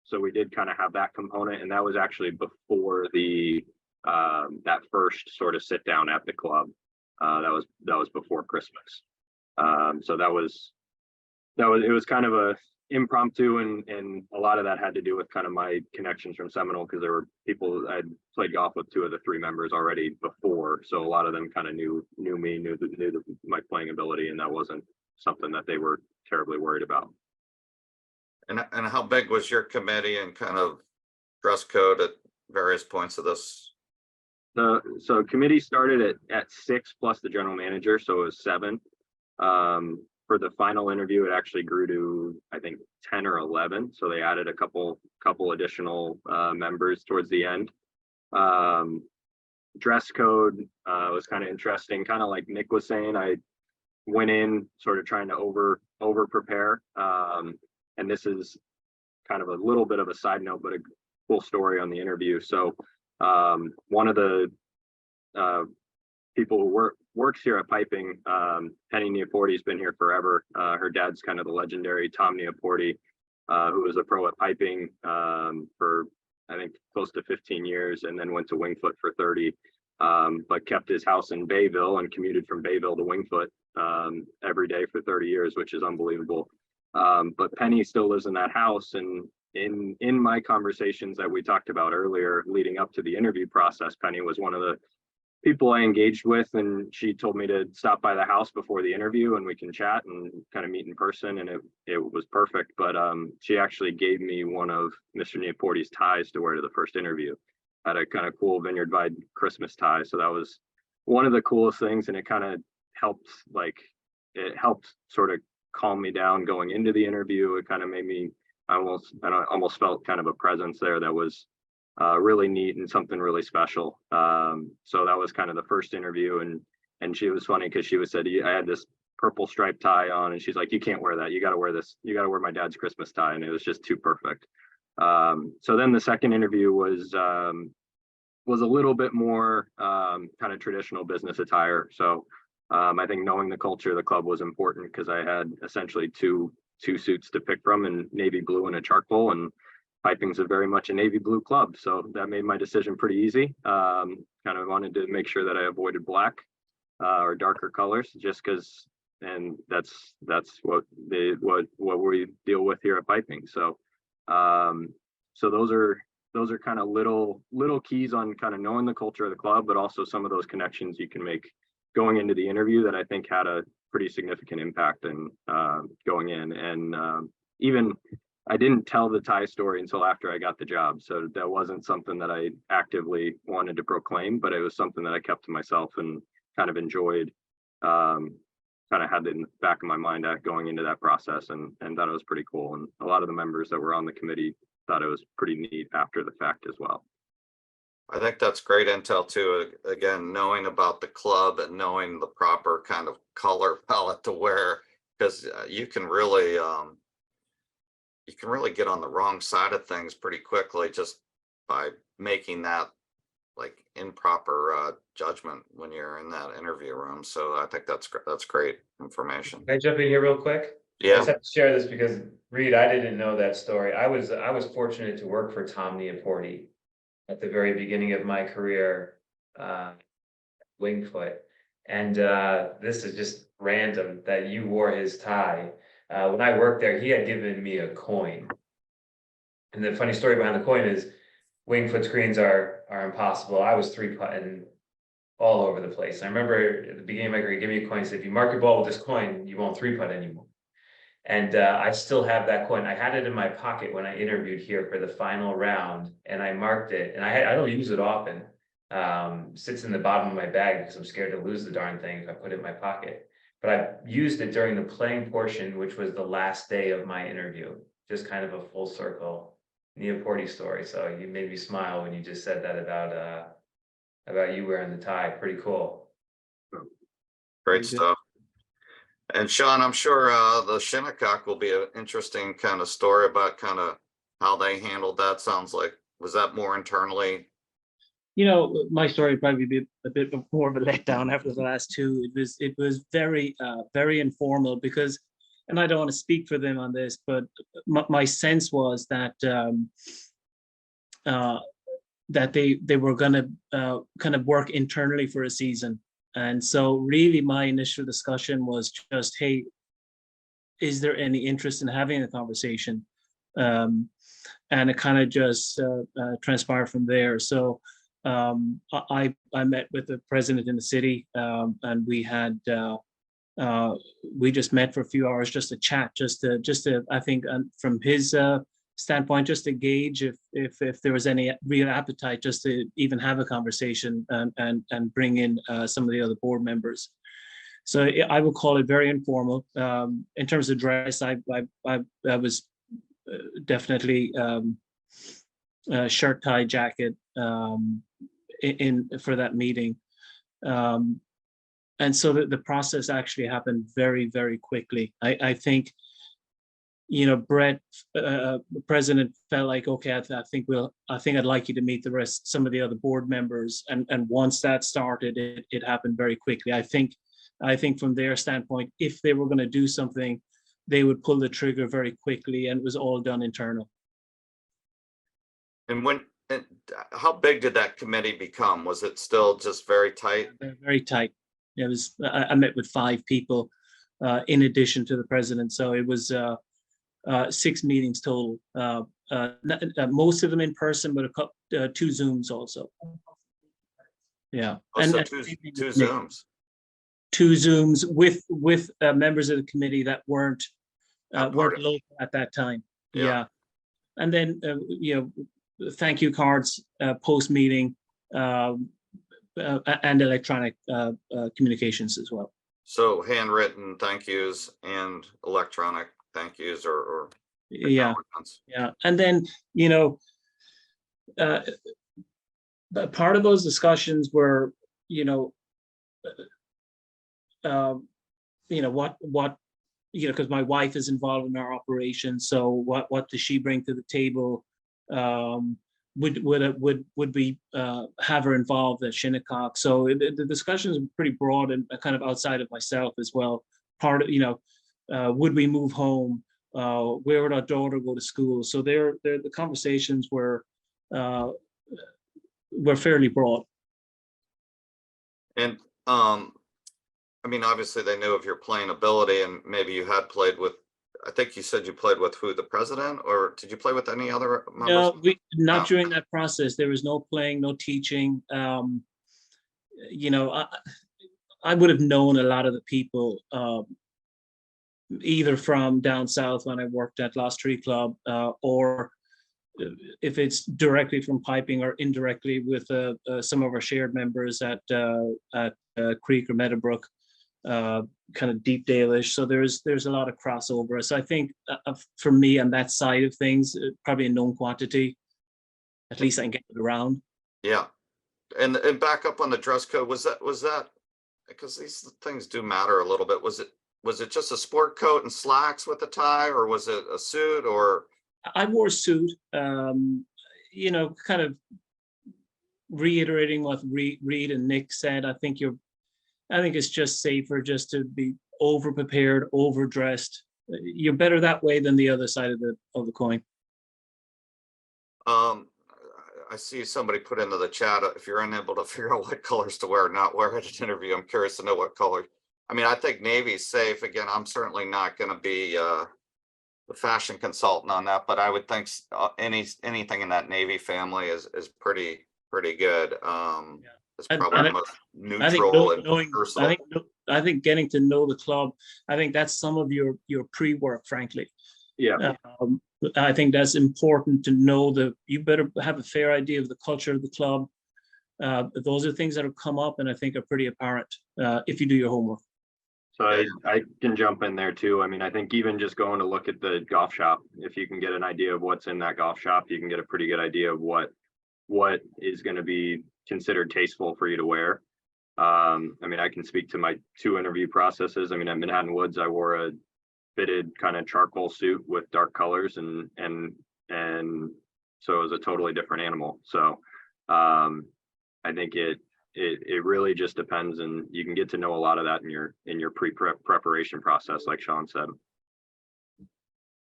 So we did kind of have that component, and that was actually before the that first sort of sit down at the club. That was before Christmas. So it was kind of a impromptu, and a lot of that had to do with kind of my connections from Seminole, because there were people I'd played golf with, two of the three members already before, so a lot of them kind of knew me, knew my playing ability, and that wasn't something that they were terribly worried about. And how big was your committee and kind of dress code at various points of this? So committee started at 6 plus the general manager, so it was 7. For the final interview, it actually grew to, I think, 10 or 11. So they added a couple additional members towards the end. Dress code was kind of interesting. Kind of like Nick was saying, I went in sort of trying to over prepare. And this is kind of a little bit of a side note, but a cool story on the interview. So one of the people who works here at Piping, Penny Neoporti's been here forever. Her dad's kind of the legendary Tom Neoporti, who was a pro at Piping for, I think, close to 15 years, and then went to Wingfoot for 30, but kept his house in Bayville and commuted from Bayville to Wingfoot every day for 30 years, which is unbelievable. But Penny still lives in that house, and in my conversations that we talked about earlier leading up to the interview process, Penny was one of the people I engaged with, and she told me to stop by the house before the interview and we can chat and kind of meet in person, and it was perfect. But she actually gave me one of Mr. Neoporti's ties to wear to the first interview. Had a kind of cool Vineyard Vide Christmas tie, so that was one of the coolest things, and it kind of helped sort of calm me down going into the interview. It kind of made me, I almost felt kind of a presence there that was really neat and something really special. So that was kind of the first interview, and she was funny because she said, I had this purple striped tie on, and she's like, you can't wear that, you got to wear this, you got to wear my dad's Christmas tie, and it was just too perfect. So then the second interview was a little bit more kind of traditional business attire. So I think knowing the culture of the club was important, because I had essentially two suits to pick from, and navy blue and a charcoal, and Piping's very much a navy blue club, so that made my decision pretty easy. Kind of wanted to make sure that I avoided black or darker colors, just because, and that's what we deal with here at Piping. So so those are kind of little keys on kind of knowing the culture of the club, but also some of those connections you can make going into the interview that I think had a pretty significant impact in going in. And even I didn't tell the tie story until after I got the job, so that wasn't something that I actively wanted to proclaim, but it was something that I kept to myself and kind of enjoyed. Kind of had it in the back of my mind going into that process, and thought it was pretty cool. And a lot of the members that were on the committee thought it was pretty neat after the fact as well. I think that's great intel too. Again, knowing about the club and knowing the proper kind of color palette to wear, because you can really get on the wrong side of things pretty quickly just by making that like improper judgment when you're in that interview room. So I think that's great information. Can I jump in here real quick? I Yeah. just have to share this because, Reid, I didn't know that story. I was fortunate to work for Tom Neoporti at the very beginning of my career, Wingfoot. And this is just random that you wore his tie. When I worked there, he had given me a coin. And the funny story behind the coin is Wingfoot greens are impossible. I was 3-putting all over the place. I remember at the beginning of my career, he gave me a coin, said, if you mark your ball with this coin, you won't 3-putt anymore. And I still have that coin. I had it in my pocket when I interviewed here for the final round, and I marked it. And I don't use it often. Sits in the bottom of my bag because I'm scared to lose the darn thing if I put it in my pocket. But I used it during the playing portion, which was the last day of my interview. Just kind of a full circle Neoporty story. So you made me smile when you just said that about you wearing the tie. Pretty cool. Great Very good. stuff. And Sean, I'm sure the Shinnecock will be an interesting kind of story about kind of how they handled that. Sounds like, was that more internally? You know, my story would probably be a bit more of a letdown after the last two. It was very very informal because, and I don't want to speak for them on this, but my sense was that that they were going to kind of work internally for a season. And so really my initial discussion was just, hey, is there any interest in having a conversation? And it kind of just transpired from there. So I met with the president in the city, and we had we just met for a few hours just to chat, just to I think from his standpoint, just to gauge if there was any real appetite just to even have a conversation and bring in some of the other board members. So I would call it very informal. In terms of dress, I was definitely shirt, tie, jacket in for that meeting. And so the process actually happened very, very quickly. I think, you know, Brett, the president, felt like, okay, I think I'd like you to meet some of the other board members. And once that started, it happened very quickly. I think from their standpoint, if they were going to do something, they would pull the trigger very quickly, and it was all done internal. And how big did that committee become? Was it still just very tight? They're very tight. It was. I met with 5 people in addition to the president, so it was 6 meetings total. Most of them in person, but 2 Zooms also. Yeah, Oh, so two Zooms. 2 Zooms with members of the committee that weren't local at that time. Yeah. And then you know, thank you cards post meeting and electronic communications as well. So handwritten thank yous and electronic thank yous or Yeah, and then, you know, part of those discussions were, you know, what you know, because my wife is involved in our operation, so what does she bring to the table? Would we have her involved at Shinnecock? So the discussions are pretty broad and kind of outside of myself as well. Part of, you know, would we move home? Where would our daughter go to school? So the conversations were fairly broad. And I mean, obviously they knew of your playing ability, and maybe you had played with, I think you said you played with who, the president, or did you play with any other members? No, not during that process. There was no playing, no teaching. You know, I would have known a lot of the people, either from down south when I worked at Lost Tree Club, or if it's directly from piping or indirectly with some of our shared members at Creek or Meadowbrook. Kind of deep Dale-ish, so there's a lot of crossover. So I think for me on that side of things, probably a known quantity. At least I can get it around. Yeah, and back up on the dress code, was that because these things do matter a little bit? Was it just a sport coat and slacks with a tie, or was it a suit? Or I wore a suit. You know, kind of reiterating what Reid and Nick said. I think it's just safer just to be over prepared, overdressed. You're better that way than the other side of the coin. I see somebody put into the chat, if you're unable to figure out what colors to wear or not wear at an interview, I'm curious to know what color. I mean, I think Navy's safe. Again, I'm certainly not going to be the fashion consultant on that, but I would think anything in that Navy family is pretty good. It's probably the most neutral and personal. I think getting to know the club, I think that's some of your pre-work, frankly. Yeah. I think that's important to know you better have a fair idea of the culture of the club. Those are things that have come up and I think are pretty apparent if you do your homework. So I can jump in there too. I mean, I think even just going to look at the golf shop, if you can get an idea of what's in that golf shop, you can get a pretty good idea of what is going to be considered tasteful for you to wear. I mean, I can speak to my 2 interview processes. I mean, at Manhattan Woods, I wore a fitted kind of charcoal suit with dark colors, and so it was a totally different animal. So I think it really just depends, and you can get to know a lot of that in your preparation process, like Sean said.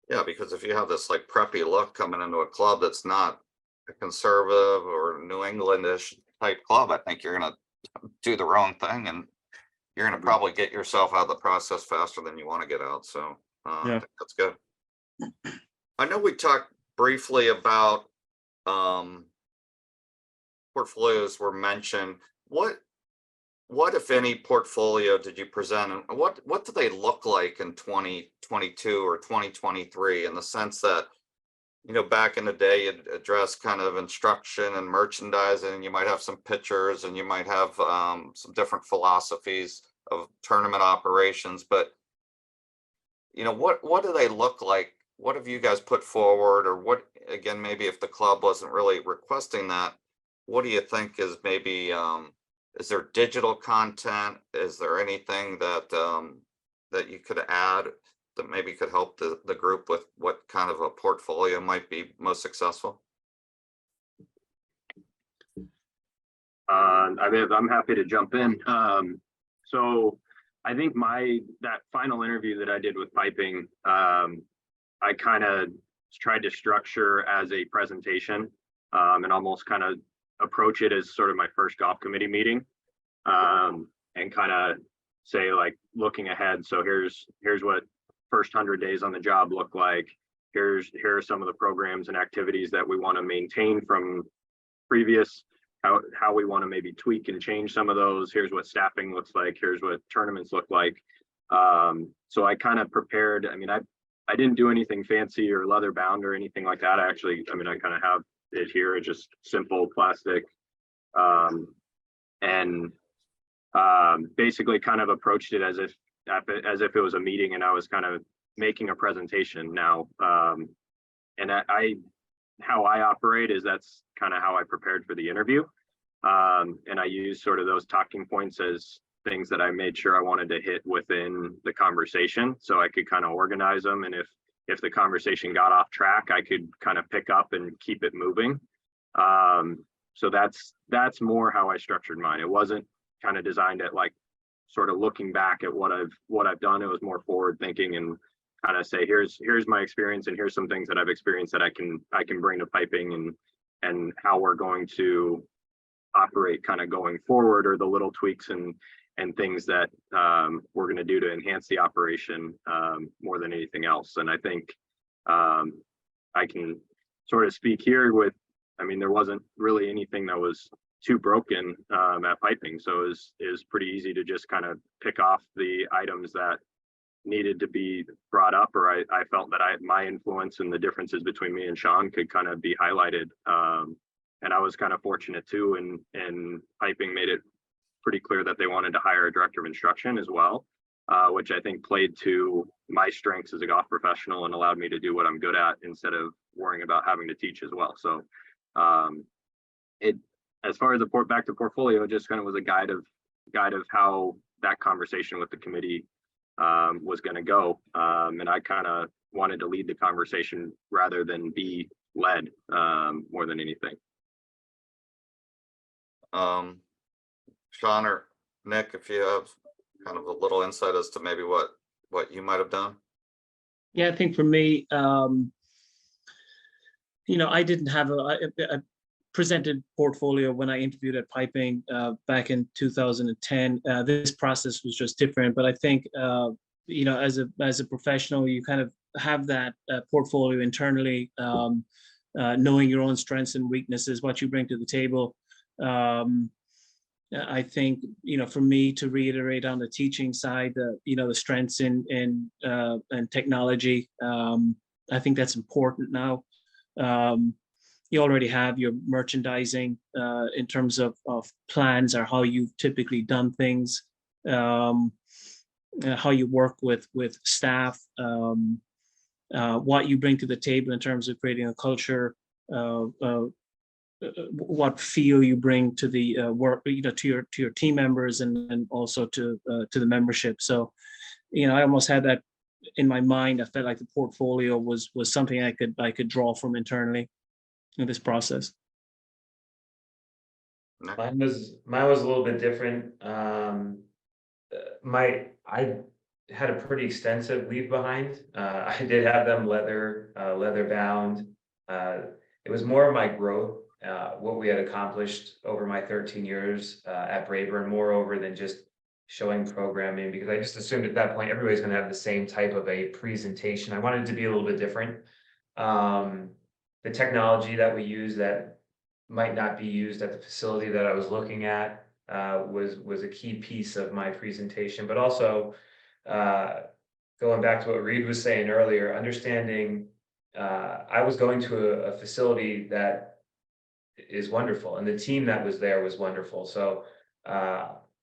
Yeah, because if you have this like preppy look coming into a club that's not a conservative or New Englandish type club, I think you're gonna do the wrong thing, and you're gonna probably get yourself out of the process faster than you want to get out. So I think that's good. I know we talked briefly about portfolios were mentioned. What if any portfolio did you present, and what do they look like in 2022 or 2023, in the sense that, you know, back in the day you'd address kind of instruction and merchandising, you might have some pictures, and you might have some different philosophies of tournament operations, but you know, what do they look like? What have you guys put forward, or what, again, maybe if the club wasn't really requesting that, what do you think is maybe, is there digital content? Is there anything that that you could add that maybe could help the group with what kind of a portfolio might be most successful? I mean, I'm happy to jump in. So I think that final interview that I did with Piping, I kind of tried to structure as a presentation, and almost kind of approach it as sort of my first golf committee meeting, and kind of say, like, looking ahead. So here's what first 100 days on the job look like. Here are some of the programs and activities that we want to maintain from previous, how we want to maybe tweak and change some of those. Here's what staffing looks like. Here's what tournaments look like. So I kind of prepared. I mean, I didn't do anything fancy or leather bound or anything like that. I kind of have it here. It's just simple plastic, and basically kind of approached it as if it was a meeting and I was kind of making a presentation now. And how I operate is that's kind of how I prepared for the interview. And I use sort of those talking points as things that I made sure I wanted to hit within the conversation, so I could kind of organize them. And if the conversation got off track, I could kind of pick up and keep it moving. So that's more how I structured mine. It wasn't kind of designed at like sort of looking back at what I've done. It was more forward thinking and kind of say, here's my experience, and here's some things that I've experienced that I can bring to Piping, and how we're going to operate kind of going forward, or the little tweaks and things that we're going to do to enhance the operation more than anything else. And I think I can sort of speak here with, I mean, there wasn't really anything that was too broken at Piping, so it was pretty easy to just kind of pick off the items that needed to be brought up, or I felt that my influence and the differences between me and Sean could kind of be highlighted. And I was kind of fortunate too, and Piping made it pretty clear that they wanted to hire a director of instruction as well, which I think played to my strengths as a golf professional and allowed me to do what I'm good at instead of worrying about having to teach as well. So as far as the back to portfolio, it just kind of was a guide of how that conversation with the committee was going to go. And I kind of wanted to lead the conversation rather than be led more than anything. Sean or Nick, if you have kind of a little insight as to maybe what you might have done. Yeah, I think for me, I didn't have a presented portfolio when I interviewed at Piping back in 2010. This process was just different, but I think as a professional, you kind of have that portfolio internally, knowing your own strengths and weaknesses, what you bring to the table. I think for me, to reiterate on the teaching side, the strengths in technology, I think that's important now. You already have your merchandising in terms of plans or how you've typically done things. how you work with staff, what you bring to the table in terms of creating a culture, what feel you bring to the work, to your team members, and also to the membership. So, I almost had that in my mind. I felt like the portfolio was something I could draw from internally in this process. Nick? Mine was a little bit different. I had a pretty extensive leave behind. I did have them leather bound. It was more of my growth, what we had accomplished over my 13 years at Brayburn, moreover than just showing programming, because I just assumed at that point everybody's going to have the same type of a presentation. I wanted it to be a little bit different. The technology that we use that might not be used at the facility that I was looking at was a key piece of my presentation, but also going back to what Reid was saying earlier, understanding I was going to a facility that is wonderful, and the team that was there was wonderful. So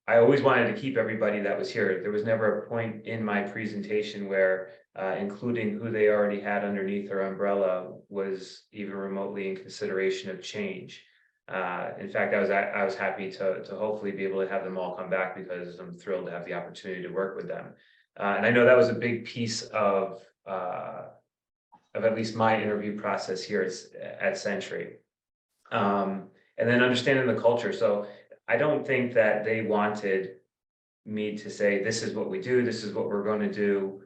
I always wanted to keep everybody that was here. There was never a point in my presentation where including who they already had underneath their umbrella was even remotely in consideration of change. In fact, I was happy to hopefully be able to have them all come back, because I'm thrilled to have the opportunity to work with them. And I know that was a big piece of at least my interview process here at Century. And then understanding the culture. So I don't think that they wanted me to say, this is what we do, this is what we're going to do.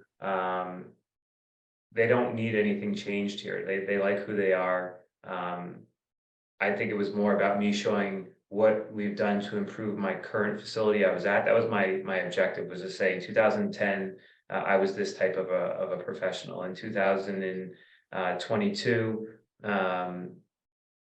They don't need anything changed here. They like who they are. I think it was more about me showing what we've done to improve my current facility I was at. That was my objective, was to say in 2010, I was this type of a professional. In 2022,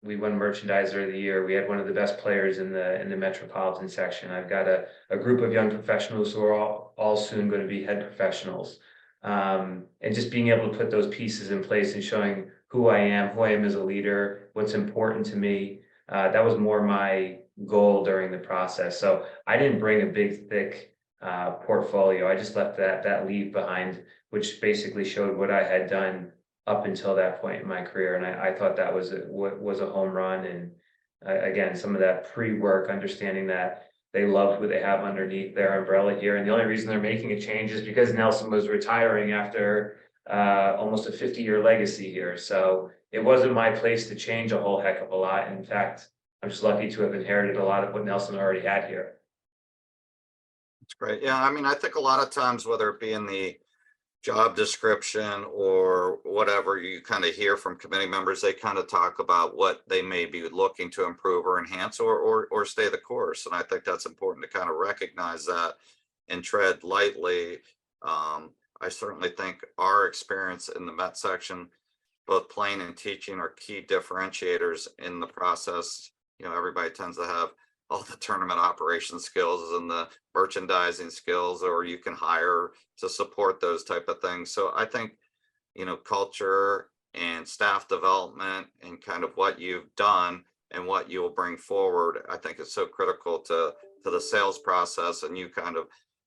we won Merchandiser of the Year. We had one of the best players in the metropolitan section. I've got a group of young professionals who are all soon going to be head professionals. And just being able to put those pieces in place and showing who I am as a leader, what's important to me. That was more my goal during the process. So I didn't bring a big, thick portfolio. I just left that leave behind, which basically showed what I had done up until that point in my career. And I thought that was a home run. And again, some of that pre-work, understanding that they love who they have underneath their umbrella here. And the only reason they're making a change is because Nelson was retiring after almost a 50-year legacy here. So it wasn't my place to change a whole heck of a lot. In fact, I'm just lucky to have inherited a lot of what Nelson already had here. That's great. Yeah, I mean, I think a lot of times, whether it be in the job description or whatever, you kind of hear from committee members, they kind of talk about what they may be looking to improve or enhance or stay the course. And I think that's important to kind of recognize that and tread lightly. I certainly think our experience in the Met section, both playing and teaching, are key differentiators in the process. Everybody tends to have all the tournament operation skills and the merchandising skills, or you can hire to support those type of things. So I think, culture and staff development and kind of what you've done and what you will bring forward, I think is so critical to the sales process, and you kind of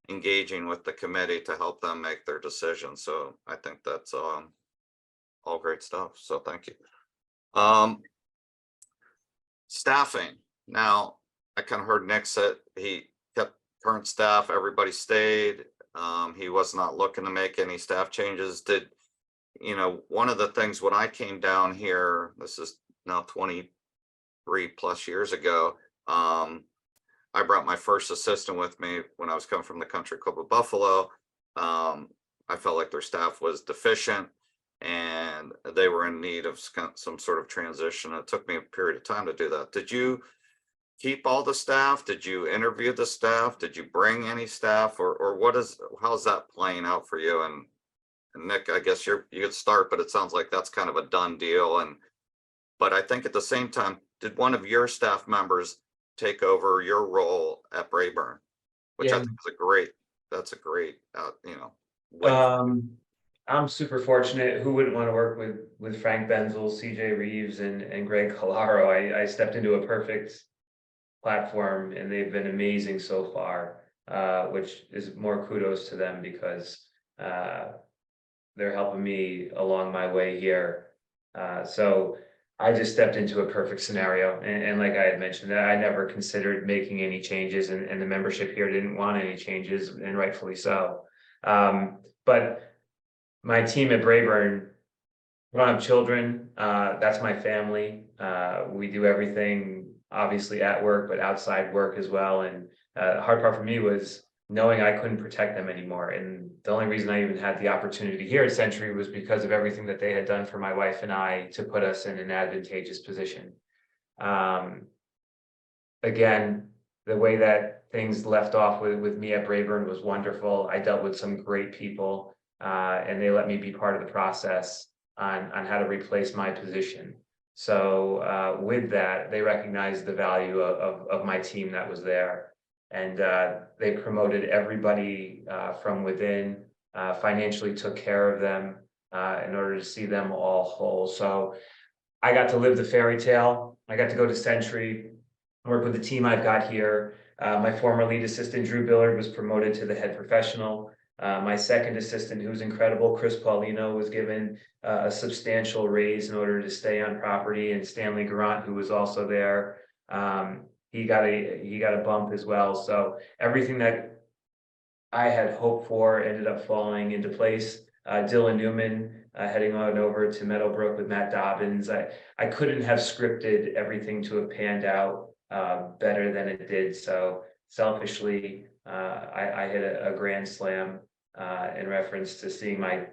engaging with the committee to help them make their decisions. So I think that's all great stuff. So thank you. Staffing. Now, I kind of heard Nick said he kept current staff, everybody stayed. He was not looking to make any staff changes. One of the things when I came down here, this is now 23 plus years ago, I brought my first assistant with me when I was coming from the Country Club of Buffalo. I felt like their staff was deficient and they were in need of some sort of transition. It took me a period of time to do that. Did you keep all the staff? Did you interview the staff? Did you bring any staff, or how's that playing out for you? And Nick, I guess you could start, but it sounds like that's kind of a done deal. But I think at the same time, did one of your staff members take over your role at Brayburn, which I think is a great win. I'm super fortunate. Who wouldn't want to work with Frank Benzel, CJ Reeves, and Greg Colaro? I stepped into a perfect platform and they've been amazing so far. which is more kudos to them because they're helping me along my way here. So I just stepped into a perfect scenario, and like I had mentioned, I never considered making any changes, and the membership here didn't want any changes, and rightfully so. But my team at Brayburn, I don't have children. That's my family. We do everything obviously at work, but outside work as well. And the hard part for me was knowing I couldn't protect them anymore. And the only reason I even had the opportunity here at Century was because of everything that they had done for my wife and I to put us in an advantageous position. Again, the way that things left off with me at Brayburn was wonderful. I dealt with some great people, and they let me be part of the process on how to replace my position. So with that, they recognized the value of my team that was there. And they promoted everybody from within, financially took care of them in order to see them all whole. So I got to live the fairy tale. I got to go to Century, work with the team I've got here. My former lead assistant, Drew Billard, was promoted to the head professional. My second assistant, who's incredible, Chris Paulino, was given a substantial raise in order to stay on property, and Stanley Garant, who was also there, he got a bump as well. So everything that I had hoped for ended up falling into place. Dylan Newman heading on over to Meadowbrook with Matt Dobbins. I couldn't have scripted everything to have panned out better than it did. So selfishly, I hit a grand slam in reference to seeing my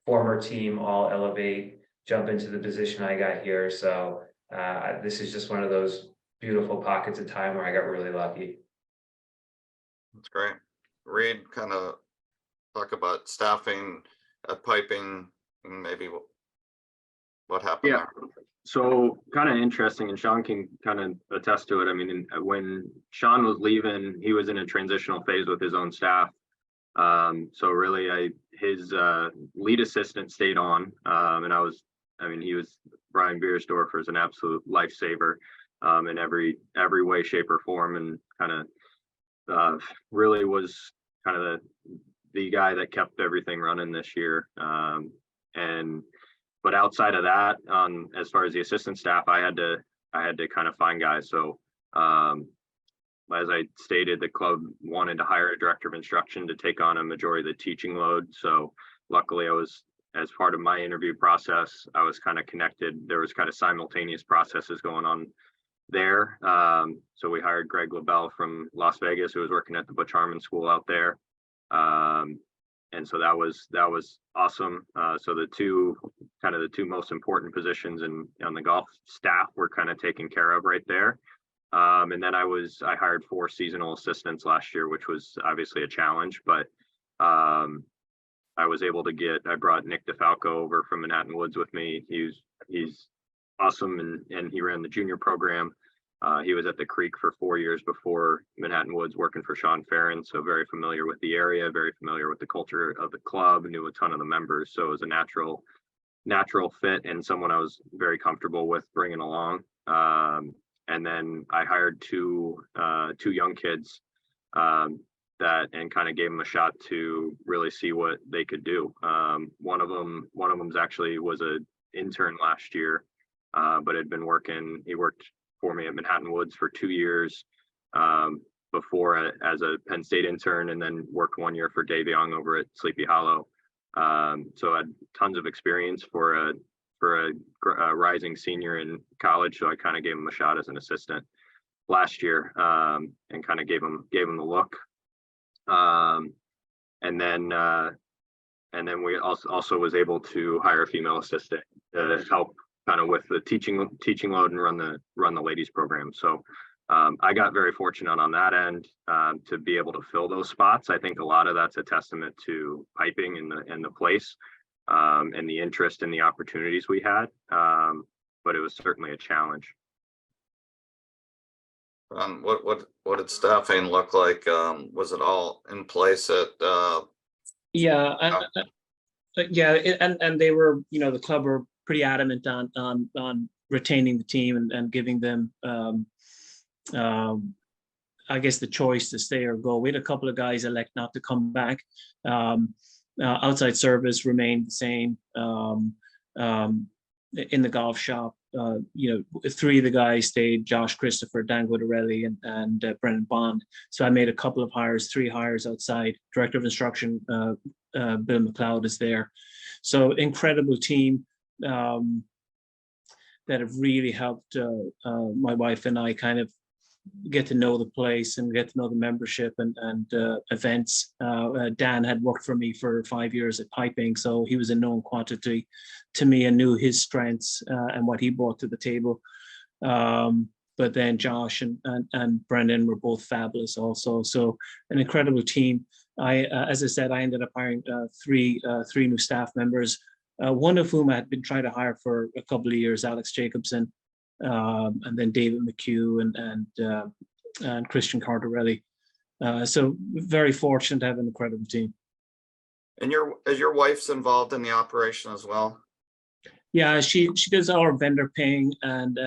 former team all elevate, jump into the position I got here. So this is just one of those beautiful pockets of time where I got really lucky. That's great. Reid, kind of talk about staffing at piping and maybe what happened Yeah. there. So kind of interesting, and Sean can kind of attest to it. I mean, when Sean was leaving, he was in a transitional phase with his own staff. So really, his lead assistant stayed on, and he was Brian Biersdorfer is an absolute lifesaver in every way, shape, or form, and kind of really was kind of the guy that kept everything running this year. But outside of that, as far as the assistant staff, I had to kind of find guys. So as I stated, the club wanted to hire a director of instruction to take on a majority of the teaching load. So luckily, as part of my interview process, I was kind of connected. There was kind of simultaneous processes going on there. So we hired Greg LaBelle from Las Vegas, who was working at the Butch Harmon School out there. And so that was awesome. So the two most important positions on the golf staff were kind of taken care of right there. And then I hired 4 seasonal assistants last year, which was obviously a challenge, but I was able to I brought Nick DeFalco over from Manhattan Woods with me. He's awesome, and he ran the junior program. He was at the Creek for 4 years before Manhattan Woods, working for Sean Farron. So very familiar with the area, very familiar with the culture of the club, knew a ton of the members. So it was a natural fit, and someone I was very comfortable with bringing along. And then I hired two young kids and kind of gave them a shot to really see what they could do. One of them's actually was an intern last year, but had been working. He worked for me at Manhattan Woods for 2 years before as a Penn State intern, and then worked 1 year for Dave Young over at Sleepy Hollow. So I had tons of experience for a rising senior in college. So I kind of gave him a shot as an assistant last year, and kind of gave him the look. And then we also was able to hire a female assistant to help kind of with the teaching load and run the ladies program. So I got very fortunate on that end to be able to fill those spots. I think a lot of that's a testament to piping and the place, and the interest and the opportunities we had. But it was certainly a challenge. What did staffing look like? Was it all in place at? Yeah, and they were, the club were pretty adamant on retaining the team and giving them I guess, the choice to stay or go. We had a couple of guys elect not to come back. Outside service remained the same. In the golf shop, three of the guys stayed: Josh Christopher, Dan Guidarelli, and Brendan Bond. So I made a couple of hires, 3 hires outside. Director of instruction, Bill McLeod, is there. So incredible team that have really helped my wife and I kind of get to know the place and get to know the membership and events. Dan had worked for me for 5 years at piping, so he was a known quantity to me and knew his strengths and what he brought to the table. But then Josh and Brendan were both fabulous also. So an incredible team. As I said, I ended up hiring three new staff members, one of whom I had been trying to hire for a couple of years, Alex Jacobson, and then David McHugh and Christian Cardarelli. So very fortunate to have an incredible team. And is your wife's involved in the operation as well? Yeah, she does our vendor paying and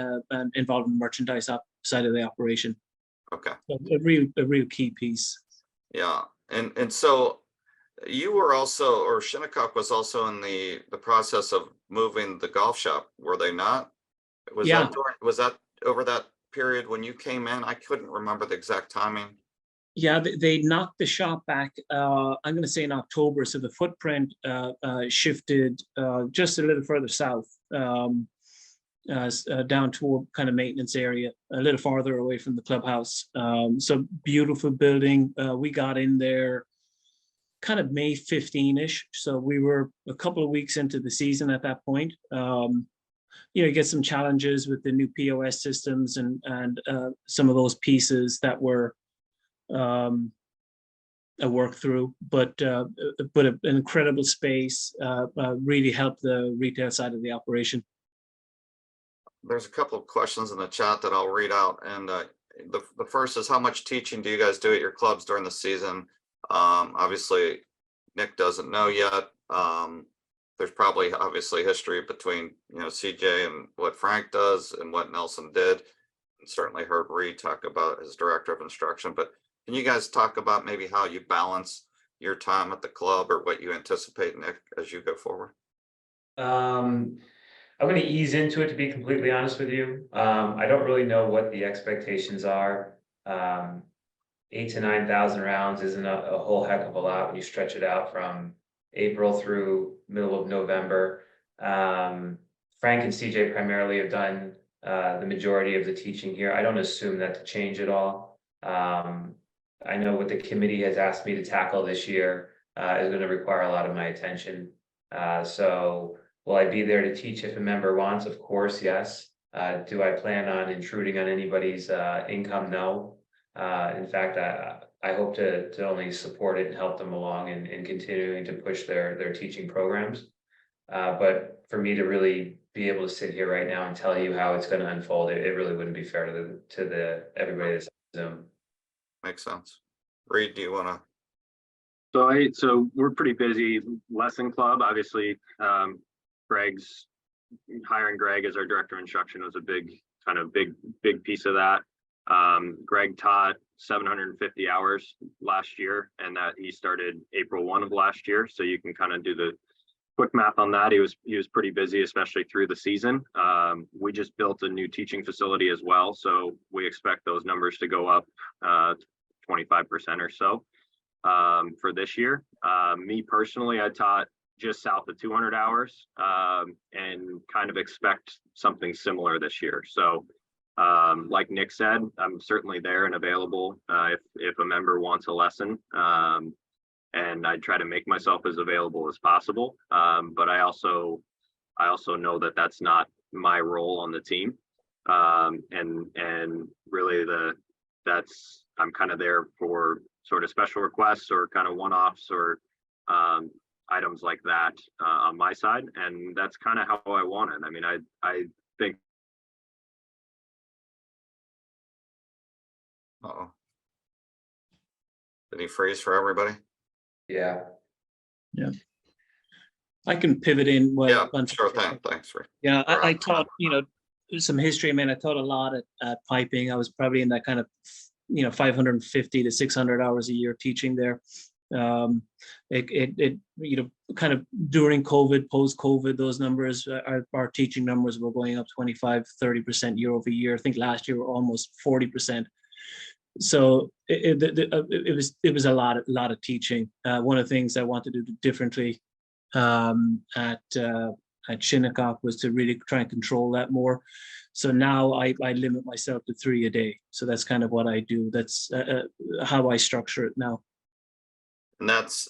involved in the merchandise side of the operation. Okay. So a real key piece. Yeah, and so you were also, or Shinnecock was also in the process of moving the golf shop, were they not? Was that over that period when you came in? I couldn't remember the exact timing. Yeah, they knocked the shop back, I'm going to say in October. So the footprint shifted just a little further south, down to kind of maintenance area, a little farther away from the clubhouse. So beautiful building. We got in there kind of May 15-ish. So we were a couple of weeks into the season at that point. You get some challenges with the new POS systems and some of those pieces that were a work through, but an incredible space, really helped the retail side of the operation. There's a couple of questions in the chat that I'll read out, and the first is, how much teaching do you guys do at your clubs during the season? Obviously Nick doesn't know yet. There's probably obviously history between CJ and what Frank does and what Nelson did, and certainly heard Reid talk about his director of instruction. But can you guys talk about maybe how you balance your time at the club, or what you anticipate, Nick, as you go forward? I'm going to ease into it, to be completely honest with you. I don't really know what the expectations are. 8,000 to 9,000 rounds isn't a whole heck of a lot when you stretch it out from April through middle of November. Frank and CJ primarily have done the majority of the teaching here. I don't assume that to change at all. I know what the committee has asked me to tackle this year is going to require a lot of my attention. So will I be there to teach if a member wants? Of course, yes. Do I plan on intruding on anybody's income? No. In fact, I hope to only support it and help them along in continuing to push their teaching programs. But for me to really be able to sit here right now and tell you how it's going to unfold, it really wouldn't be fair to everybody that's on Zoom. Makes sense. Reid, do you want to? So we're pretty busy. Lesson club, obviously, Greg's hiring Greg as our director of instruction was a big piece of that. Greg taught 750 hours last year, and that he started April 1 of last year. So you can kind of do the quick math on that. He was pretty busy, especially through the season. We just built a new teaching facility as well, so we expect those numbers to go up 25% or so for this year. Me personally, I taught just south of 200 hours and kind of expect something similar this year. So like Nick said, I'm certainly there and available if a member wants a lesson, and I try to make myself as available as possible. But I also know that that's not my role on the team, and really I'm kind of there for sort of special requests or kind of one-offs or items like that on my side, and that's kind of how I want it. I mean, I think. Uh-oh. Did he freeze for everybody? Yeah. I can pivot in. Yeah, sure thing. Thanks, Reid. Yeah, I taught, some history. I mean, I taught a lot at piping. I was probably in that kind of 550 to 600 hours a year teaching there. Kind of during COVID, post-COVID, those numbers, our teaching numbers were going up 25-30% year over year. I think last year were almost 40%. So it was a lot of teaching. One of the things I wanted to do differently at Shinnecock was to really try and control that more. So now I limit myself to 3 a day. So that's kind of what I do. That's how I structure it now. And that's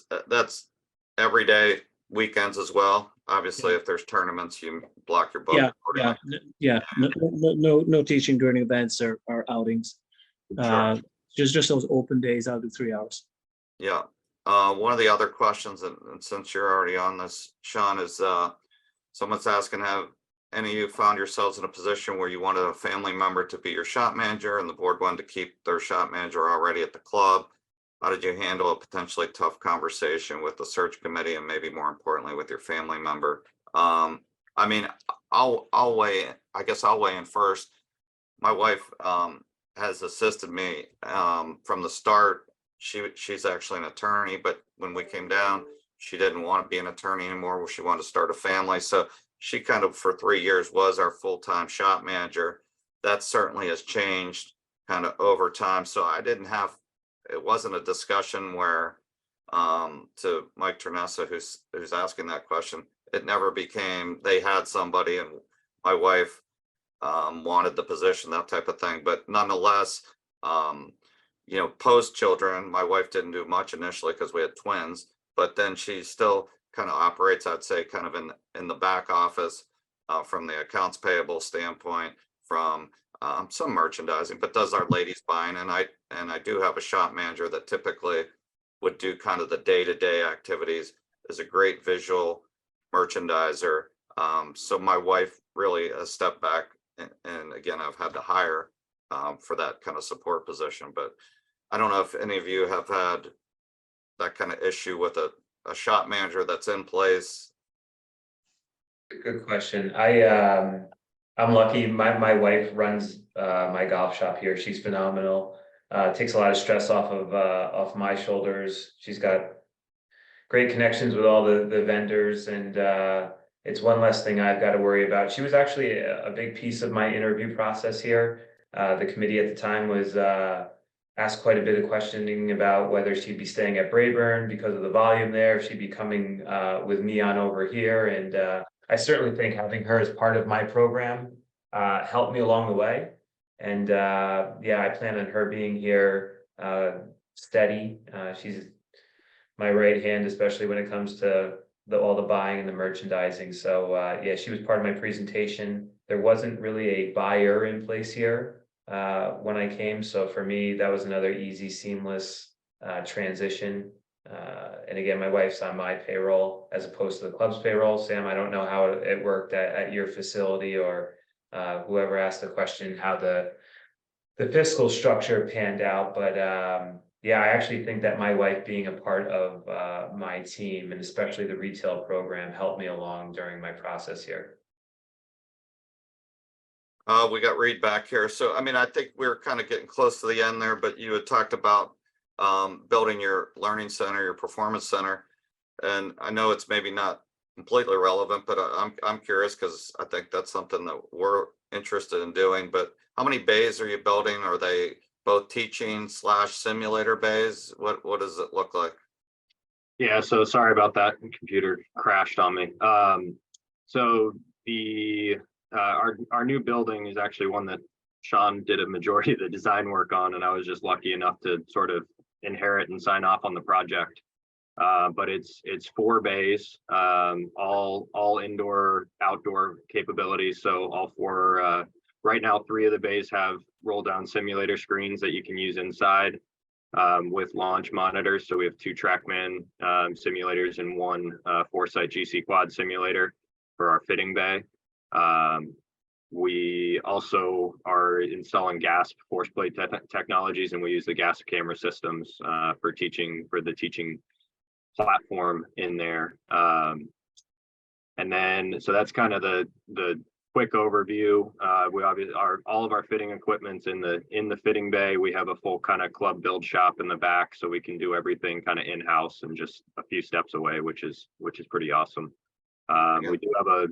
every day, weekends as well. Obviously, if there's tournaments, you block your book. No teaching during events or outings. Sure. Just those open days, I'll do 3 hours. Yeah. One of the other questions, and since you're already on this, Sean, is someone's asking, have any of you found yourselves in a position where you wanted a family member to be your shop manager and the board wanted to keep their shop manager already at the club? How did you handle a potentially tough conversation with the search committee and maybe more importantly with your family member? I mean, I'll weigh in first. My wife has assisted me from the start. She's actually an attorney, but when we came down, she didn't want to be an attorney anymore. She wanted to start a family. So she kind of for 3 years was our full-time shop manager. That certainly has changed kind of over time. So it wasn't a discussion where to Mike Ternessa, who's asking that question, it never became they had somebody and my wife wanted the position, that type of thing. But nonetheless, post children, my wife didn't do much initially because we had twins, but then she still kind of operates, I'd say, kind of in the back office from the accounts payable standpoint, from some merchandising, but does our ladies buying. And I do have a shop manager that typically would do kind of the day-to-day activities, is a great visual merchandiser. So my wife really has stepped back, and again, I've had to hire for that kind of support position. But I don't know if any of you have had that kind of issue with a shop manager that's in place. Good question. I'm lucky. My wife runs my golf shop here. She's phenomenal. Takes a lot of stress off my shoulders. She's got great connections with all the vendors, and it's one less thing I've got to worry about. She was actually a big piece of my interview process here. The committee at the time was asked quite a bit of questioning about whether she'd be staying at Brayburn because of the volume there, if she'd be coming with me on over here. And I certainly think having her as part of my program helped me along the way. And I plan on her being here steady. She's my right hand, especially when it comes to all the buying and the merchandising. So she was part of my presentation. There wasn't really a buyer in place here when I came. So for me, that was another easy, seamless transition. And again, my wife's on my payroll as opposed to the club's payroll. Sam, I don't know how it worked at your facility, or whoever asked the question, how the fiscal structure panned out. But I actually think that my wife being a part of my team, and especially the retail program, helped me along during my process here. We got Reid back here. So, I mean, I think we're kind of getting close to the end there, but you had talked about building your learning center, your performance center. And I know it's maybe not completely relevant, but I'm curious because I think that's something that we're interested in doing. But how many bays are you building? Are they both teaching / simulator bays? What does it look like? Yeah, so sorry about that. The computer crashed on me. So the our new building is actually one that Sean did a majority of the design work on, and I was just lucky enough to sort of inherit and sign off on the project. But it's 4 bays, all indoor, outdoor capabilities. So all 4, right now, 3 of the bays have roll down simulator screens that you can use inside with launch monitors. So we have 2 TrackMan simulators and 1 Foresight GC Quad simulator for our fitting bay. We also are installing GASP force plate technologies, and we use the GASP camera systems for the teaching platform in there. And then, so that's kind of the quick overview. We obviously all of our fitting equipment's in the fitting bay. We have a full kind of club build shop in the back, so we can do everything kind of in-house and just a few steps away, which is pretty awesome. We do have a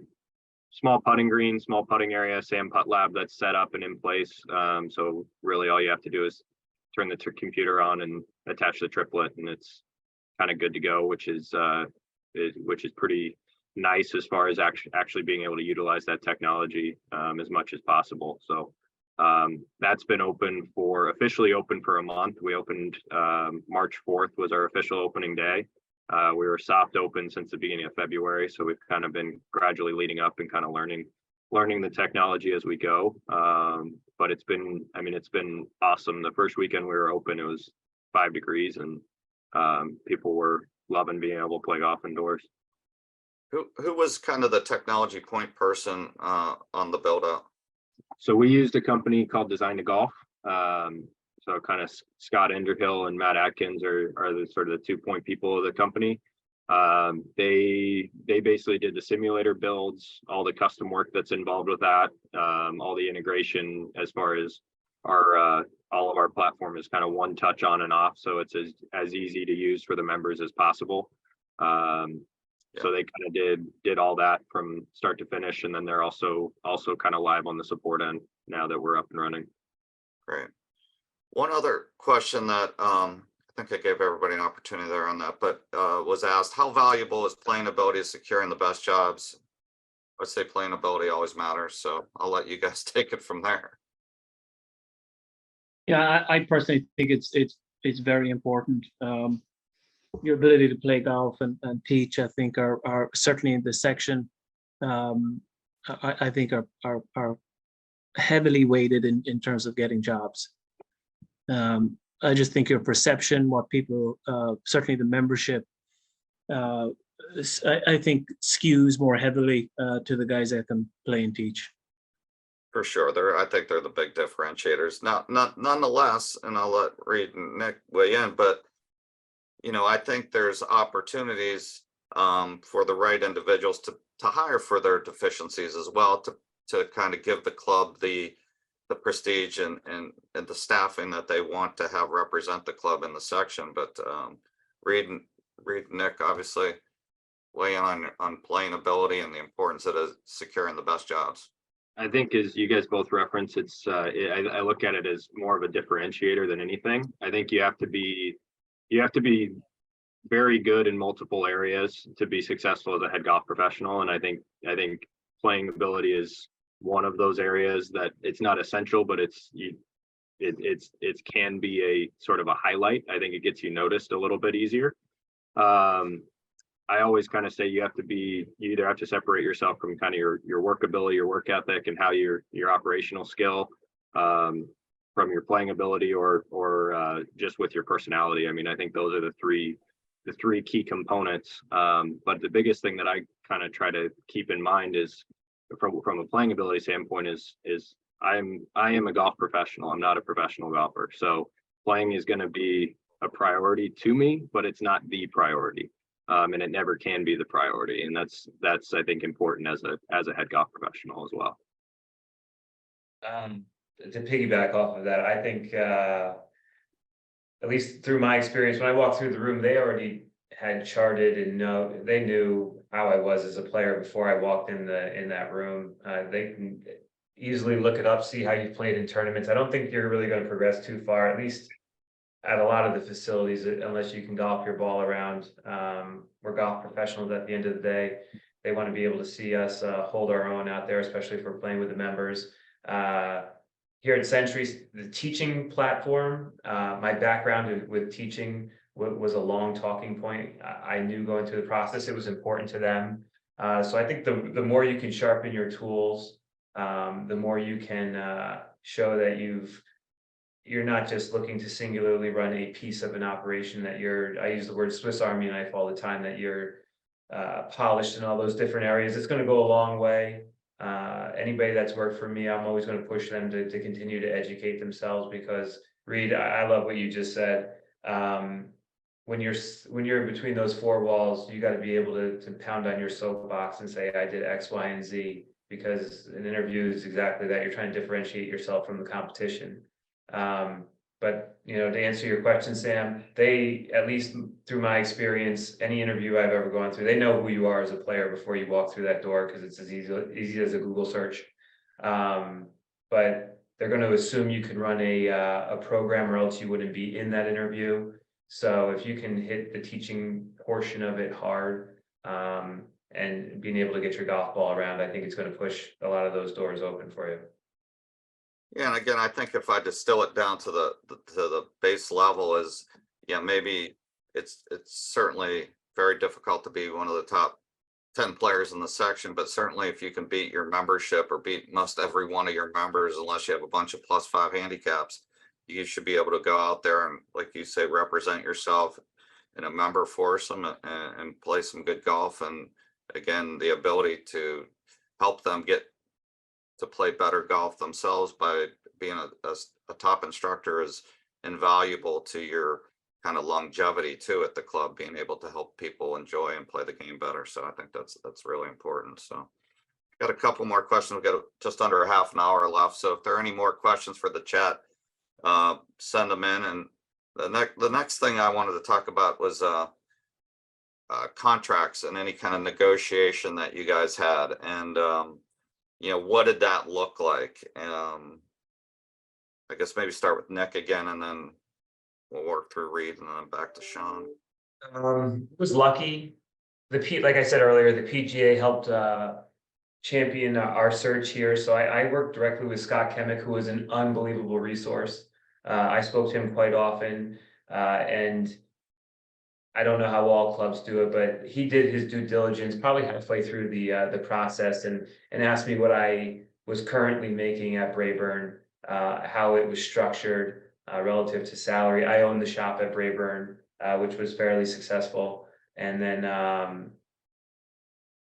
small putting green, small putting area, sand putt lab that's set up and in place. So really all you have to do is turn the computer on and attach the triplet, and it's kind of good to go, which is pretty nice as far as actually being able to utilize that technology as much as possible. So that's been officially open for a month. We opened March 4th was our official opening day. We were soft open since the beginning of February, so we've kind of been gradually leading up and kind of learning the technology as we go. But it's been awesome. The first weekend we were open, it was 5 degrees, and people were loving being able to play golf indoors. Who was kind of the technology point person on the build out? So we used a company called Design to Golf. So kind of Scott Enderhill and Matt Atkins are the sort of the 2-point people of the company. They basically did the simulator builds, all the custom work that's involved with that, all the integration as far as our all of our platform is kind of one touch on and off, so it's as easy to use for the members as possible. So they kind of did all that from start to finish, and then they're also kind of live on the support end now that we're up and running. Great. One other question that I think I gave everybody an opportunity there on that, but was asked, how valuable is playing ability securing the best jobs? I'd say playing ability always matters, so I'll let you guys take it from there. Yeah, I personally think it's very important. Your ability to play golf and teach, I think, are certainly in this section. I think are heavily weighted in terms of getting jobs. I just think your perception, what people, certainly the membership, I think skews more heavily to the guys that can play and teach. For sure, I think they're the big differentiators. Nonetheless, and I'll let Reid and Nick weigh in, but I think there's opportunities for the right individuals to hire for their deficiencies as well, to kind of give the club the prestige and the staffing that they want to have represent the club in the section. But Reid and Nick, obviously weigh in on playing ability and the importance of securing the best jobs. I think, as you guys both reference, I look at it as more of a differentiator than anything. I think you have to be very good in multiple areas to be successful as a head golf professional. And I think playing ability is one of those areas that it's not essential, but it can be a sort of a highlight. I think it gets you noticed a little bit easier. I always kind of say you either have to separate yourself from kind of your work ability, your work ethic, and how your operational skill from your playing ability or just with your personality. I mean, I think those are the three key components. But the biggest thing that I kind of try to keep in mind is from a playing ability standpoint is I am a golf professional. I'm not a professional golfer. So playing is going to be a priority to me, but it's not the priority. And it never can be the priority. And that's I think important as a head golf professional as well. To piggyback off of that, I think at least through my experience, when I walked through the room, they already had charted and they knew how I was as a player before I walked in that room. They can easily look it up, see how you played in tournaments. I don't think you're really going to progress too far, at least at a lot of the facilities, unless you can golf your ball around. We're golf professionals at the end of the day. They want to be able to see us hold our own out there, especially if we're playing with the members. Here at Century, the teaching platform, my background with teaching was a long talking point. I knew going through the process, it was important to them. So I think the more you can sharpen your tools, the more you can show that you're not just looking to singularly run a piece of an operation, that I use the word Swiss Army knife all the time, that you're polished in all those different areas. It's going to go a long way. Anybody that's worked for me, I'm always going to push them to continue to educate themselves, because Reid, I love what you just said. When you're between those four walls, you got to be able to pound on your soapbox and say, I did X, Y, and Z. because an interview is exactly that. You're trying to differentiate yourself from the competition. But to answer your question, Sam, they, at least through my experience, any interview I've ever gone through, they know who you are as a player before you walk through that door, because it's as easy as a Google search. But they're going to assume you can run a program, or else you wouldn't be in that interview. So if you can hit the teaching portion of it hard, and being able to get your golf ball around, I think it's going to push a lot of those doors open for you. Yeah, and again, I think if I distill it down to the base level is, maybe it's certainly very difficult to be one of the top 10 players in the section, but certainly if you can beat your membership or beat most every one of your members, unless you have a bunch of +5 handicaps, you should be able to go out there and, like you say, represent yourself in a member foursome and play some good golf. And again, the ability to help them get to play better golf themselves by being a top instructor is invaluable to your kind of longevity too at the club, being able to help people enjoy and play the game better. So I think that's really important. So got a couple more questions. We've got just under a half an hour left. So if there are any more questions for the chat, send them in. And the next thing I wanted to talk about was contracts and any kind of negotiation that you guys had. And what did that look like? I guess maybe start with Nick again, and then we'll work through Reid, and then back to Sean. Was lucky. Like I said earlier, the PGA helped champion our search here. So I worked directly with Scott Kemick, who was an unbelievable resource. I spoke to him quite often, and I don't know how all clubs do it, but he did his due diligence probably halfway through the process, and asked me what I was currently making at Brayburn, how it was structured relative to salary. I owned the shop at Brayburn, which was fairly successful. And then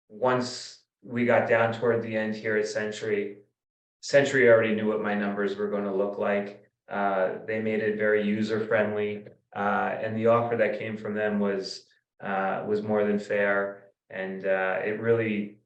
once we got down toward the end here at Century already knew what my numbers were going to look like. They made it very user friendly. And the offer that came from them was more than fair. And it really,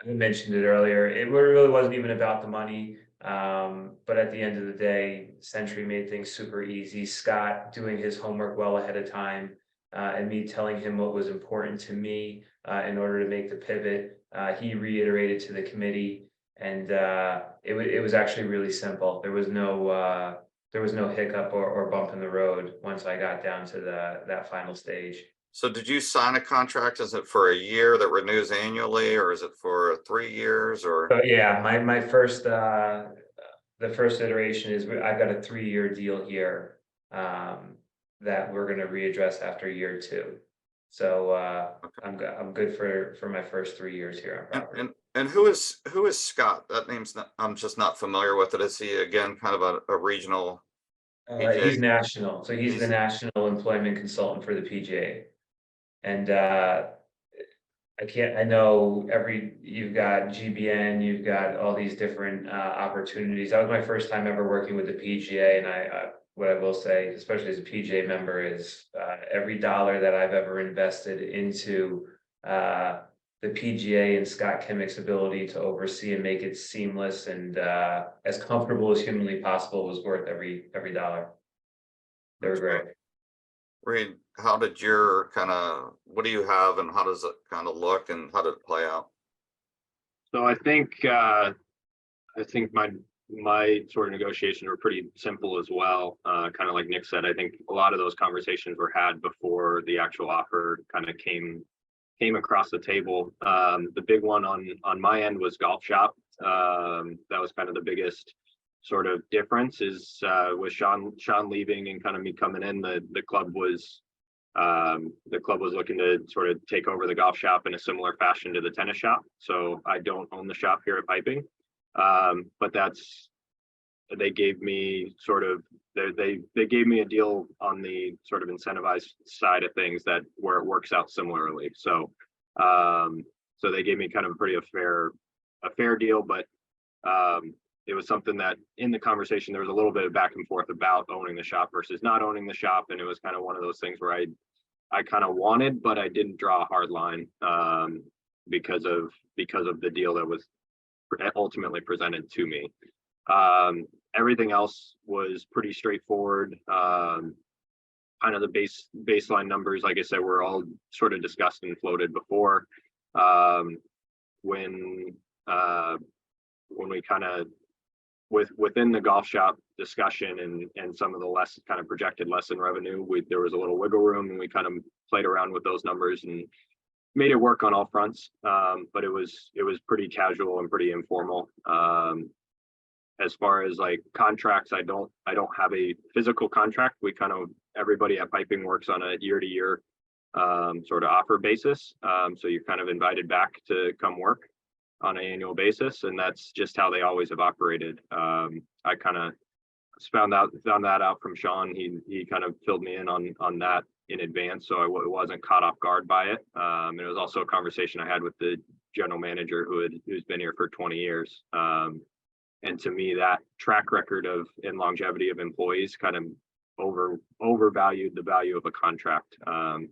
I mentioned it earlier, it really wasn't even about the money. But at the end of the day, Century made things super easy. Scott doing his homework well ahead of time, and me telling him what was important to me in order to make the pivot. He reiterated to the committee, and it was actually really simple. There was no hiccup or bump in the road once I got down to that final stage. So did you sign a contract? Is it for a year that renews annually, or is it for 3 years? Or So yeah, my first the first iteration is I've got a 3-year deal here that we're going to readdress after year 2. So okay. I'm good for my first 3 years here on property. And who is Scott? That name's I'm just not familiar with it. Is he again kind of a regional? He's national, so he's the national employment consultant for the PGA. And I know you've got GBN, you've got all these different opportunities. That was my first time ever working with the PGA, and what I will say, especially as a PGA member, is every dollar that I've ever invested into the PGA and Scott Kemick's ability to oversee and make it seamless and as comfortable as humanly possible was worth every dollar. They were great. Reid, how did your what do you have, and how does it kind of look, and how did it play out? So I think my sort of negotiations were pretty simple as well. Kind of like Nick said, I think a lot of those conversations were had before the actual offer kind of came across the table. The big one on my end was golf shop. That was kind of the biggest sort of difference is with Sean leaving and kind of me coming in, the club was looking to sort of take over the golf shop in a similar fashion to the tennis shop. So I don't own the shop here at Piping, but they gave me sort of they gave me a deal on the sort of incentivized side of things where it works out similarly. So they gave me kind of a fair deal, but it was something that in the conversation, there was a little bit of back and forth about owning the shop versus not owning the shop. And it was kind of one of those things where I kind of wanted, but I didn't draw a hard line. because of the deal that was ultimately presented to me. Everything else was pretty straightforward. Kind of the baseline numbers, like I said, were all sort of discussed and floated before. When we kind of within the golf shop discussion and some of the less kind of projected lesson revenue, there was a little wiggle room, and we kind of played around with those numbers and made it work on all fronts. But it was pretty casual and pretty informal. As far as like contracts, I don't have a physical contract. We kind of, everybody at Piping works on a year-to-year sort of offer basis. So you're kind of invited back to come work on an annual basis, and that's just how they always have operated. I kind of found that out from Sean. He kind of filled me in on that in advance, so I wasn't caught off guard by it. And it was also a conversation I had with the general manager who's been here for 20 years. And to me, that track record of and longevity of employees kind of overvalued the value of a contract,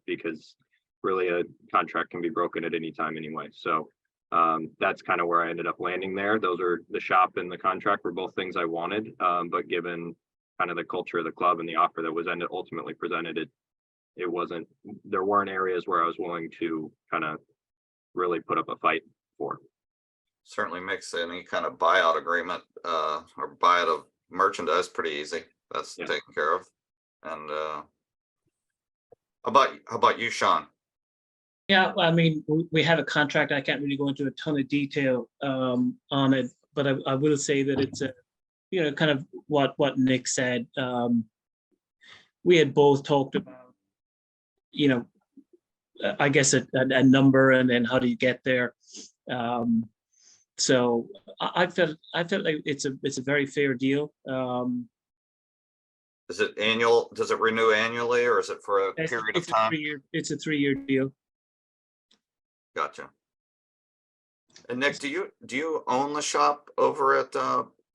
because really a contract can be broken at any time anyway. So that's kind of where I ended up landing there. Those are the shop and the contract were both things I wanted, but given kind of the culture of the club and the offer that was ultimately presented, it wasn't, there weren't areas where I was willing to kind of really put up a fight for. Certainly makes any kind of buyout agreement or buyout of merchandise pretty easy. That's taken care of. And how about you, Sean? Yeah, I mean, we have a contract. I can't really go into a ton of detail on it, but I will say that it's a, you know, kind of what Nick said. We had both talked about, you know, I guess a number, and then how do you get there. So I felt like it's a very fair deal. Is it annual? Does it renew annually, or is it for a period of time? It's a 3-year deal. Gotcha. And Nick, do you own the shop over at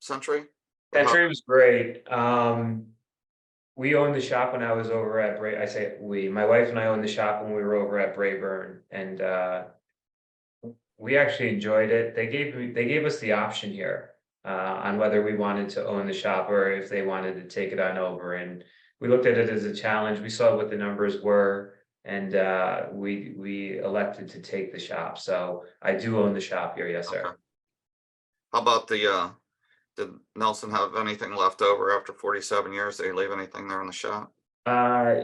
Century? Century was great. We owned the shop when I was over at I say we, my wife and I owned the shop when we were over at Brayburn, and we actually enjoyed it. They gave us the option here on whether we wanted to own the shop or if they wanted to take it on over. And we looked at it as a challenge. We saw what the numbers were, and we elected to take the shop. So I do own the shop here, yes, sir. Okay. How about did Nelson have anything left over after 47 years? Did he leave anything there in the shop?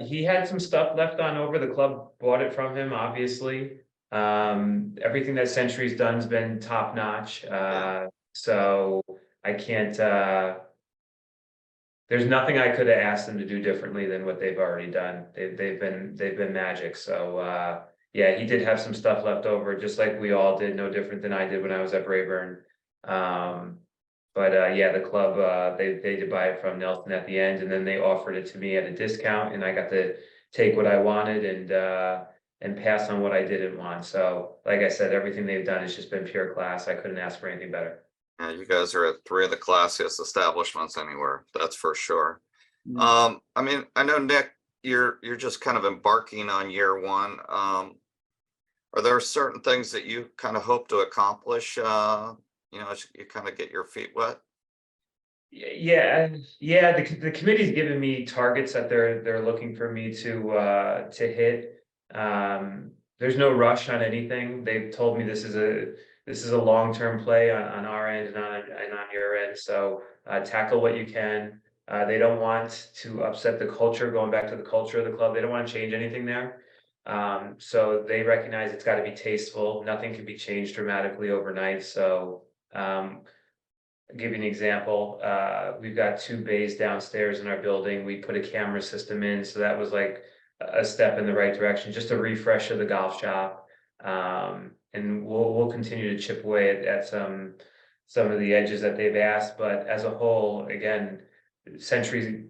He had some stuff left on over. The club bought it from him, obviously. Everything that Century's done has been top notch. So I can't, there's nothing I could have asked them to do differently than what they've already done. They've been magic. So yeah, he did have some stuff left over, just like we all did, no different than I did when I was at Brayburn. But yeah, the club, they did buy it from Nelson at the end, and then they offered it to me at a discount, and I got to take what I wanted and pass on what I didn't want. So like I said, everything they've done has just been pure class. I couldn't ask for anything better. Yeah, you guys are at 3 of the classiest establishments anywhere, that's for sure. Mm. I mean, I know, Nick, you're just kind of embarking on year one. Are there certain things that you kind of hope to accomplish, you know, as you kind of get your feet wet? Yeah. The committee's given me targets that they're looking for me to hit. There's no rush on anything. They've told me this is a long-term play on our end and on your end. So tackle what you can. They don't want to upset the culture. Going back to the culture of the club, they don't want to change anything there. So they recognize it's got to be tasteful. Nothing can be changed dramatically overnight. So I'll give you an example. We've got 2 bays downstairs in our building. We put a camera system in, so that was like a step in the right direction, just a refresh of the golf shop. And we'll continue to chip away at some of the edges that they've asked. But as a whole, again, Century,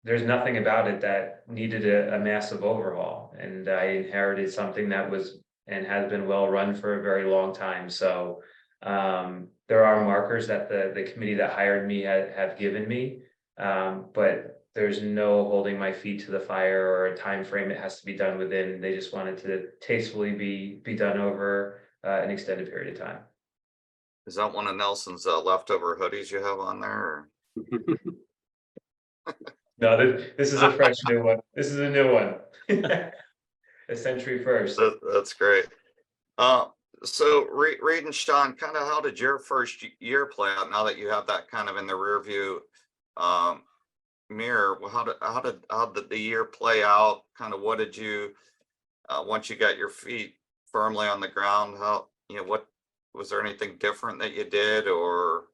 there's nothing about it that needed a massive overhaul. And I inherited something that was and has been well run for a very long time. So there are markers that the committee that hired me have given me, but there's no holding my feet to the fire or a time frame it has to be done within. They just wanted to tastefully be done over an extended period of time. Is that one of Nelson's leftover hoodies you have on there? No, this is a fresh new one. This is a new one. A century first. That's great. So Reid and Sean, kind of how did your first year play out now that you have that kind of in the rear view mirror? How did the year play out? Kind of what did you once you got your feet firmly on the ground, what was there anything different that you did, or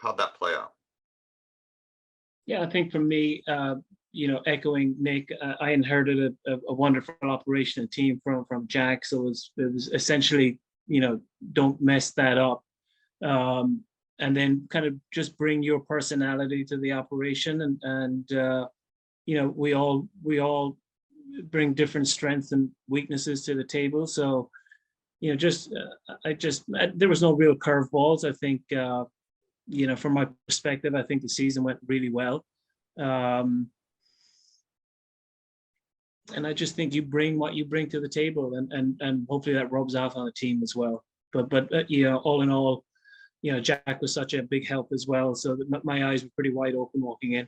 how'd that play out? Yeah, I think for me, echoing Nick, I inherited a wonderful operation team from Jack, so it was essentially, don't mess that up, and then kind of just bring your personality to the operation, and we all bring different strengths and weaknesses to the table, so there was no real curveballs. I think from my perspective, I think the season went really well. And I just think you bring what you bring to the table, and hopefully that rubs off on the team as well. But all in all, Jack was such a big help as well. So that my eyes were pretty wide open walking in.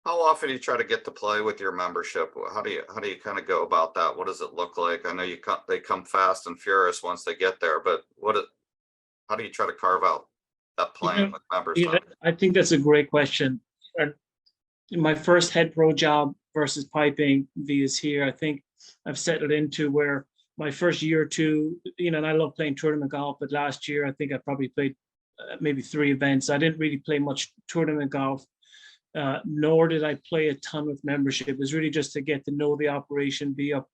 How often do you try to get to play with your membership? How do you kind of go about that? What does it look like? I know they come fast and furious once they get there, but how do you try to carve out that playing with members? I think that's a great question. My first head pro job versus piping Vias here, I think I've settled into where my first year or two, and I love playing tournament golf, but last year I think I probably played maybe 3 events. I didn't really play much tournament golf, nor did I play a ton with membership. It was really just to get to know the operation, be up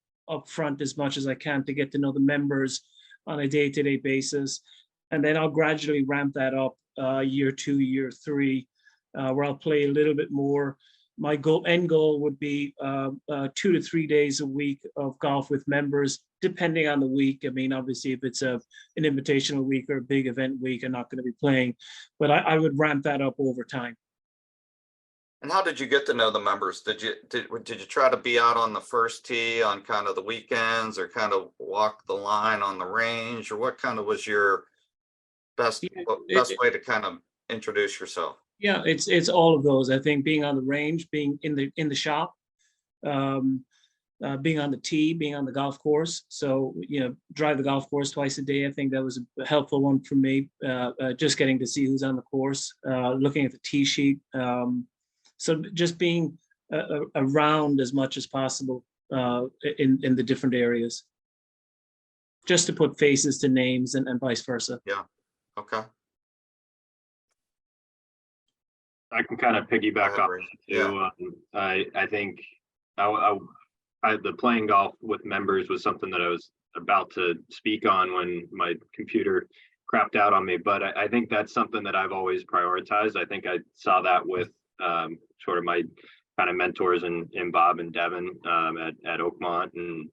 front as much as I can to get to know the members on a day-to-day basis. And then I'll gradually ramp that up year 2, year 3, where I'll play a little bit more. My end goal would be 2 to 3 days a week of golf with members, depending on the week. I mean, obviously, if it's an invitational week or a big event week, I'm not going to be playing, but I would ramp that up over time. And how did you get to know the members? Did you try to be out on the first tee on kind of the weekends, or kind of walk the line on the range, or what kind of was your best way to kind of introduce yourself? Yeah, it's all of those. I think being on the range, being in the shop, being on the tee, being on the golf course. So drive the golf course twice a day. I think that was a helpful one for me. Just getting to see who's on the course, looking at the tee sheet. So just being around as much as possible in the different areas, just to put faces to names and vice versa. Yeah. Okay. I can kind of piggyback off that too. I think the playing golf with members was something that I was about to speak on when my computer crapped out on me, but I think that's something that I've always prioritized. I think I saw that with sort of my kind of mentors in Bob and Devin at Oakmont, and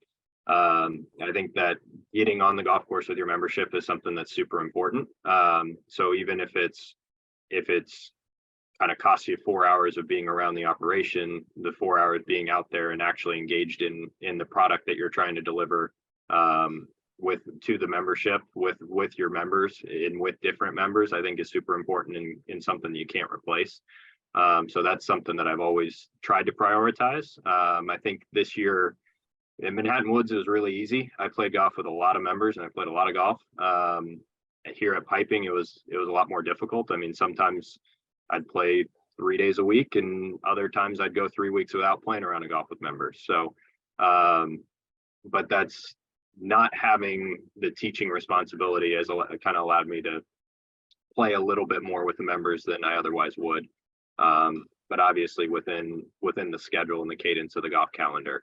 I think that getting on the golf course with your membership is something that's super important. So even if it's kind of costs you 4 hours of being around the operation, the 4 hours being out there and actually engaged in the product that you're trying to deliver to the membership with your members and with different members, I think is super important in something that you can't replace. So that's something that I've always tried to prioritize. I think this year in Manhattan Woods, it was really easy. I played golf with a lot of members and I played a lot of golf. Here at Piping, it was a lot more difficult. I mean, sometimes I'd play 3 days a week, and other times I'd go 3 weeks without playing around a golf with members. So, but that's not having the teaching responsibility has kind of allowed me to play a little bit more with the members than I otherwise would. But obviously within the schedule and the cadence of the golf calendar.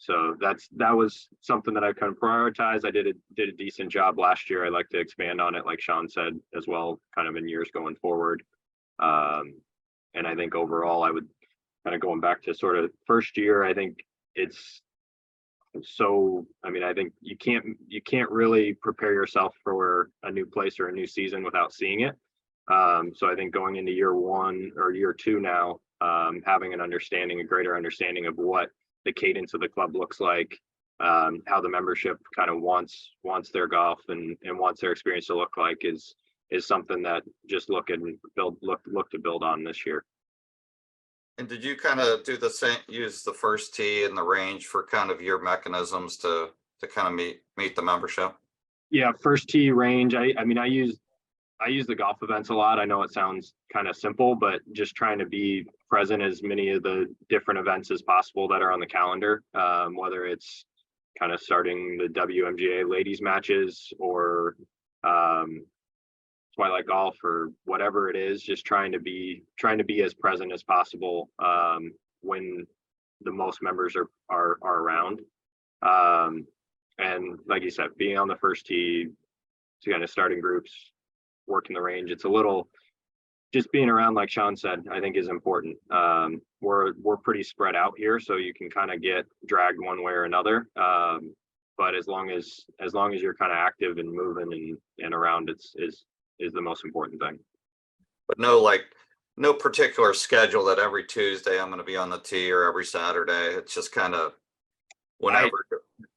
So that was something that I kind of prioritized. I did a decent job last year. I'd like to expand on it, like Sean said, as well, kind of in years going forward. And I think overall, I would kind of going back to sort of first year, I think it's so, I mean, I think you can't really prepare yourself for a new place or a new season without seeing it. So I think going into year 1 or year 2 now, having a greater understanding of what the cadence of the club looks like, how the membership kind of wants their golf and wants their experience to look like is something that just look to build on this year. And did you kind of do the same, use the first tee and the range for kind of your mechanisms to kind of meet the membership? Yeah, first tee, range. I mean, I use the golf events a lot. I know it sounds kind of simple, but just trying to be present as many of the different events as possible that are on the calendar, whether it's kind of starting the WMGA ladies matches or Twilight Golf or whatever it is, just trying to be as present as possible when the most members are around. And like you said, being on the first tee, kind of starting groups, working the range. It's a little, just being around, like Sean said, I think is important. We're pretty spread out here, so you can kind of get dragged one way or another. But as long as you're kind of active and moving and around, is the most important thing. But no particular schedule that every Tuesday I'm going to be on the tee or every Saturday. It's just kind of whenever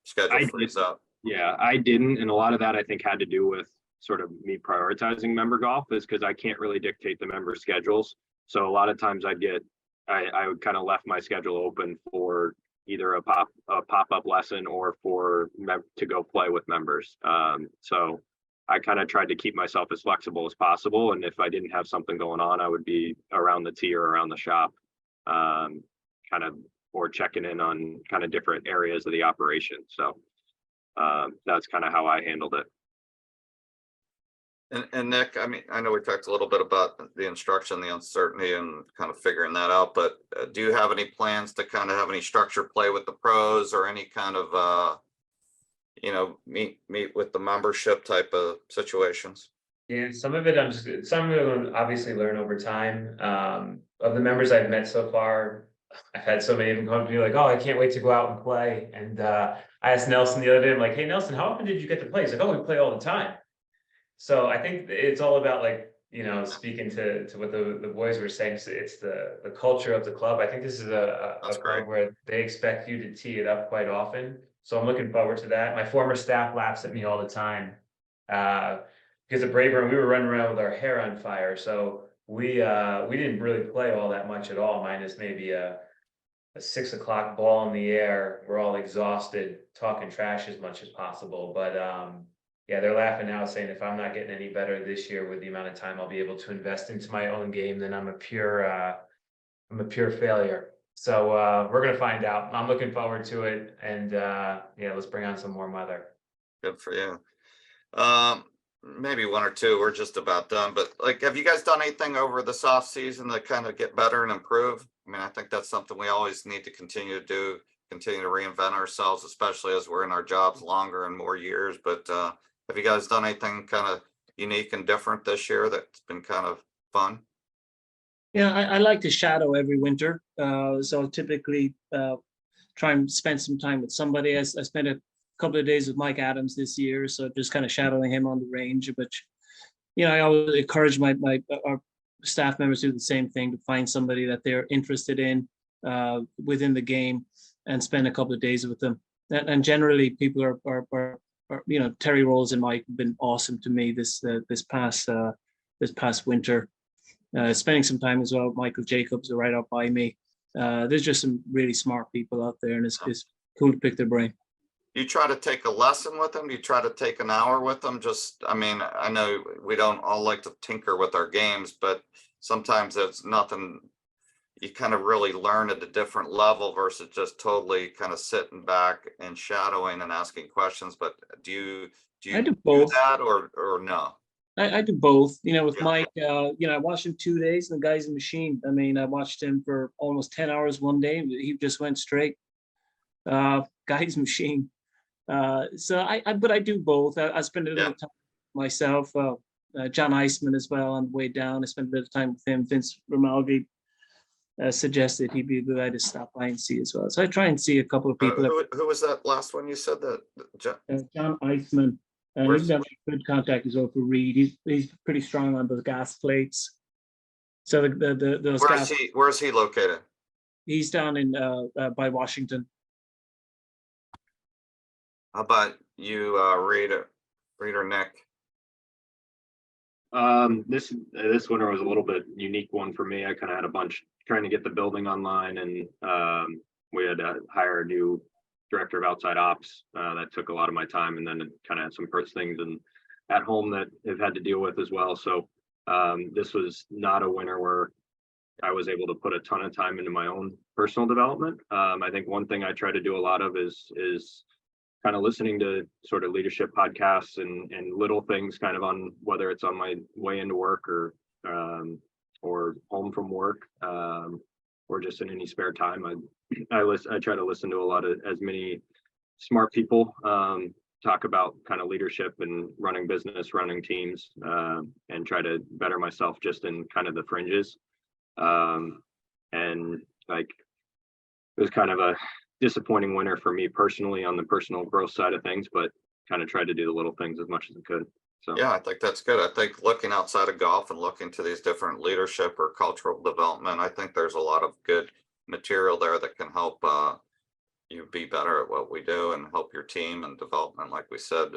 schedule frees up. Yeah, I didn't. And a lot of that I think had to do with sort of me prioritizing member golf, is because I can't really dictate the member schedules. So a lot of times I would kind of left my schedule open for either a pop-up lesson or to go play with members. So I kind of tried to keep myself as flexible as possible. And if I didn't have something going on, I would be around the tee or around the shop, or checking in on kind of different areas of the operation. So that's kind of how I handled it. And Nick, I mean, I know we talked a little bit about the instruction, the uncertainty, and kind of figuring that out, but do you have any plans to kind of have any structured play with the pros or any kind of, meet with the membership type of situations? Yeah, some of it I'm obviously learn over time. Of the members I've met so far, I've had so many of them come to me like, "Oh, I can't wait to go out and play." And I asked Nelson the other day, I'm like, "Hey Nelson, how often did you get to play?" He's like, "Oh, we play all the time." So I think it's all about, like, speaking to what the boys were saying, it's the culture of the club. I think this is a club where they expect you to tee it up quite often. So I'm looking forward to that. My former staff laughs at me all the time. Because at Braeburn, we were running around with our hair on fire. So we didn't really play all that much at all, minus maybe a 6 o'clock ball in the air. We're all exhausted, talking trash as much as possible. But yeah, they're laughing now, saying if I'm not getting any better this year with the amount of time I'll be able to invest into my own game, then I'm a pure failure. So we're gonna find out. I'm looking forward to it, and yeah, let's bring on some warm weather. Good for you. Maybe one or two. We're just about done. But have you guys done anything over this off season to kind of get better and improve? I mean, I think that's something we always need to continue to do, continue to reinvent ourselves, especially as we're in our jobs longer and more years. But have you guys done anything kind of unique and different this year that's been kind of fun? Yeah, I like to shadow every winter. So typically try and spend some time with somebody. I spent a couple of days with Mike Adams this year, so just kind of shadowing him on the range. Which, I always encourage our staff members to do the same thing, to find somebody that they're interested in within the game and spend a couple of days with them. And generally, people are Terry Rolls and Mike have been awesome to me this past winter. Spending some time as well with Michael Jacobs right up by me. There's just some really smart people out there, and it's cool to pick their brain. You try to take a lesson with them? Do you try to take an hour with them? I mean, I know we don't all like to tinker with our games, but sometimes it's nothing you kind of really learn at a different level versus just totally kind of sitting back and shadowing and asking questions. But do you do that or no? I do both. With Mike, I watched him 2 days, and the guy's a machine. I mean, I watched him for almost 10 hours one day, and he just went straight. Guy's machine. So I do both. I spend a little time myself. John Eisman as well on the way down. I spent a bit of time with him. Vince Romaldi suggested he'd be a good guy to stop by and see as well. So I try and see a couple of people. Who was that last one you said that? John Eisman. He's got good contact as well for Reid. He's pretty strong on those gas plates. So those where is he located? He's down in by Washington. How about you, Reid or Nick? This winter was a little bit unique one for me. I kind of had a bunch trying to get the building online, and we had to hire a new director of outside ops. That took a lot of my time, and then kind of had some personal things and at home that I've had to deal with as well. So this was not a winter where I was able to put a ton of time into my own personal development. I think one thing I try to do a lot of is kind of listening to sort of leadership podcasts and little things kind of on whether it's on my way into work or home from work, or just in any spare time. I try to listen to a lot of as many smart people talk about kind of leadership and running business, running teams, and try to better myself just in kind of the fringes. And like, it was kind of a disappointing winter for me personally on the personal growth side of things, but kind of tried to do the little things as much as I could. So Yeah, I think that's good. I think looking outside of golf and looking to these different leadership or cultural development, I think there's a lot of good material there that can help you be better at what we do and help your team and development, like we said.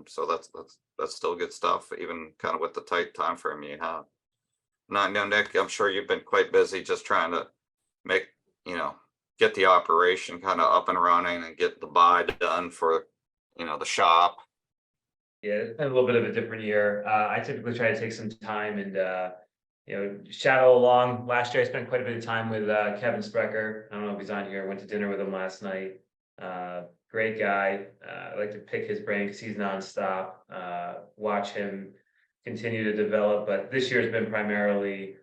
So that's still good stuff, even kind of with the tight time frame you have. Now, I know, Nick, I'm sure you've been quite busy just trying to make, get the operation kind of up and running and get the buy done for, the shop. Yeah, it's been a little bit of a different year. I typically try to take some time and shadow along. Last year I spent quite a bit of time with Kevin Sprecher. I don't know if he's on here. I went to dinner with him last night. Great guy. I like to pick his brain because he's nonstop. Watch him continue to develop. But this year's been primarily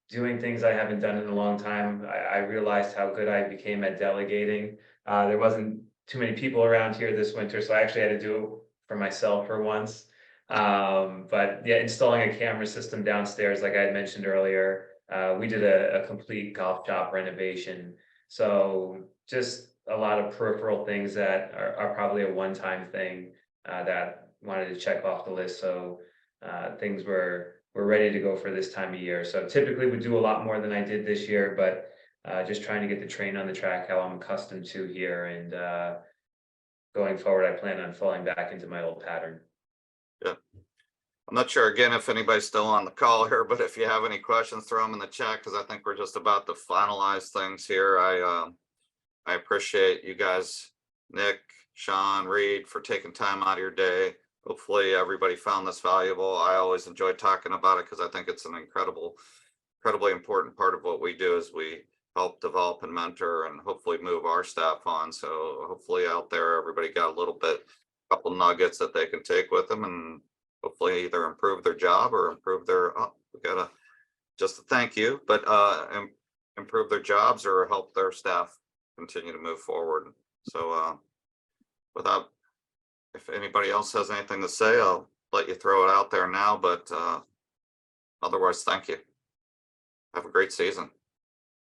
doing things I haven't done in a long time. I realized how good I became at delegating. There wasn't too many people around here this winter, so I actually had to do it for myself for once. But yeah, installing a camera system downstairs, like I had mentioned earlier, we did a complete golf shop renovation. So just a lot of peripheral things that are probably a one-time thing that wanted to check off the list. So things were ready to go for this time of year. So typically we do a lot more than I did this year, but just trying to get the train on the track how I'm accustomed to here. And going forward, I plan on falling back into my old pattern. Yeah. I'm not sure again if anybody's still on the call here, but if you have any questions, throw them in the chat because I think we're just about to finalize things here. I appreciate you guys, Nick, Sean, Reid, for taking time out of your day. Hopefully everybody found this valuable. I always enjoy talking about it because I think it's an incredibly important part of what we do is we help develop and mentor and hopefully move our staff on. So hopefully out there, everybody got a little bit, couple nuggets that they can take with them and hopefully either improve their job or improve their, we gotta just a thank you, but improve their jobs or help their staff continue to move forward. So without, if anybody else has anything to say, I'll let you throw it out there now, but otherwise, thank you. Have a great season.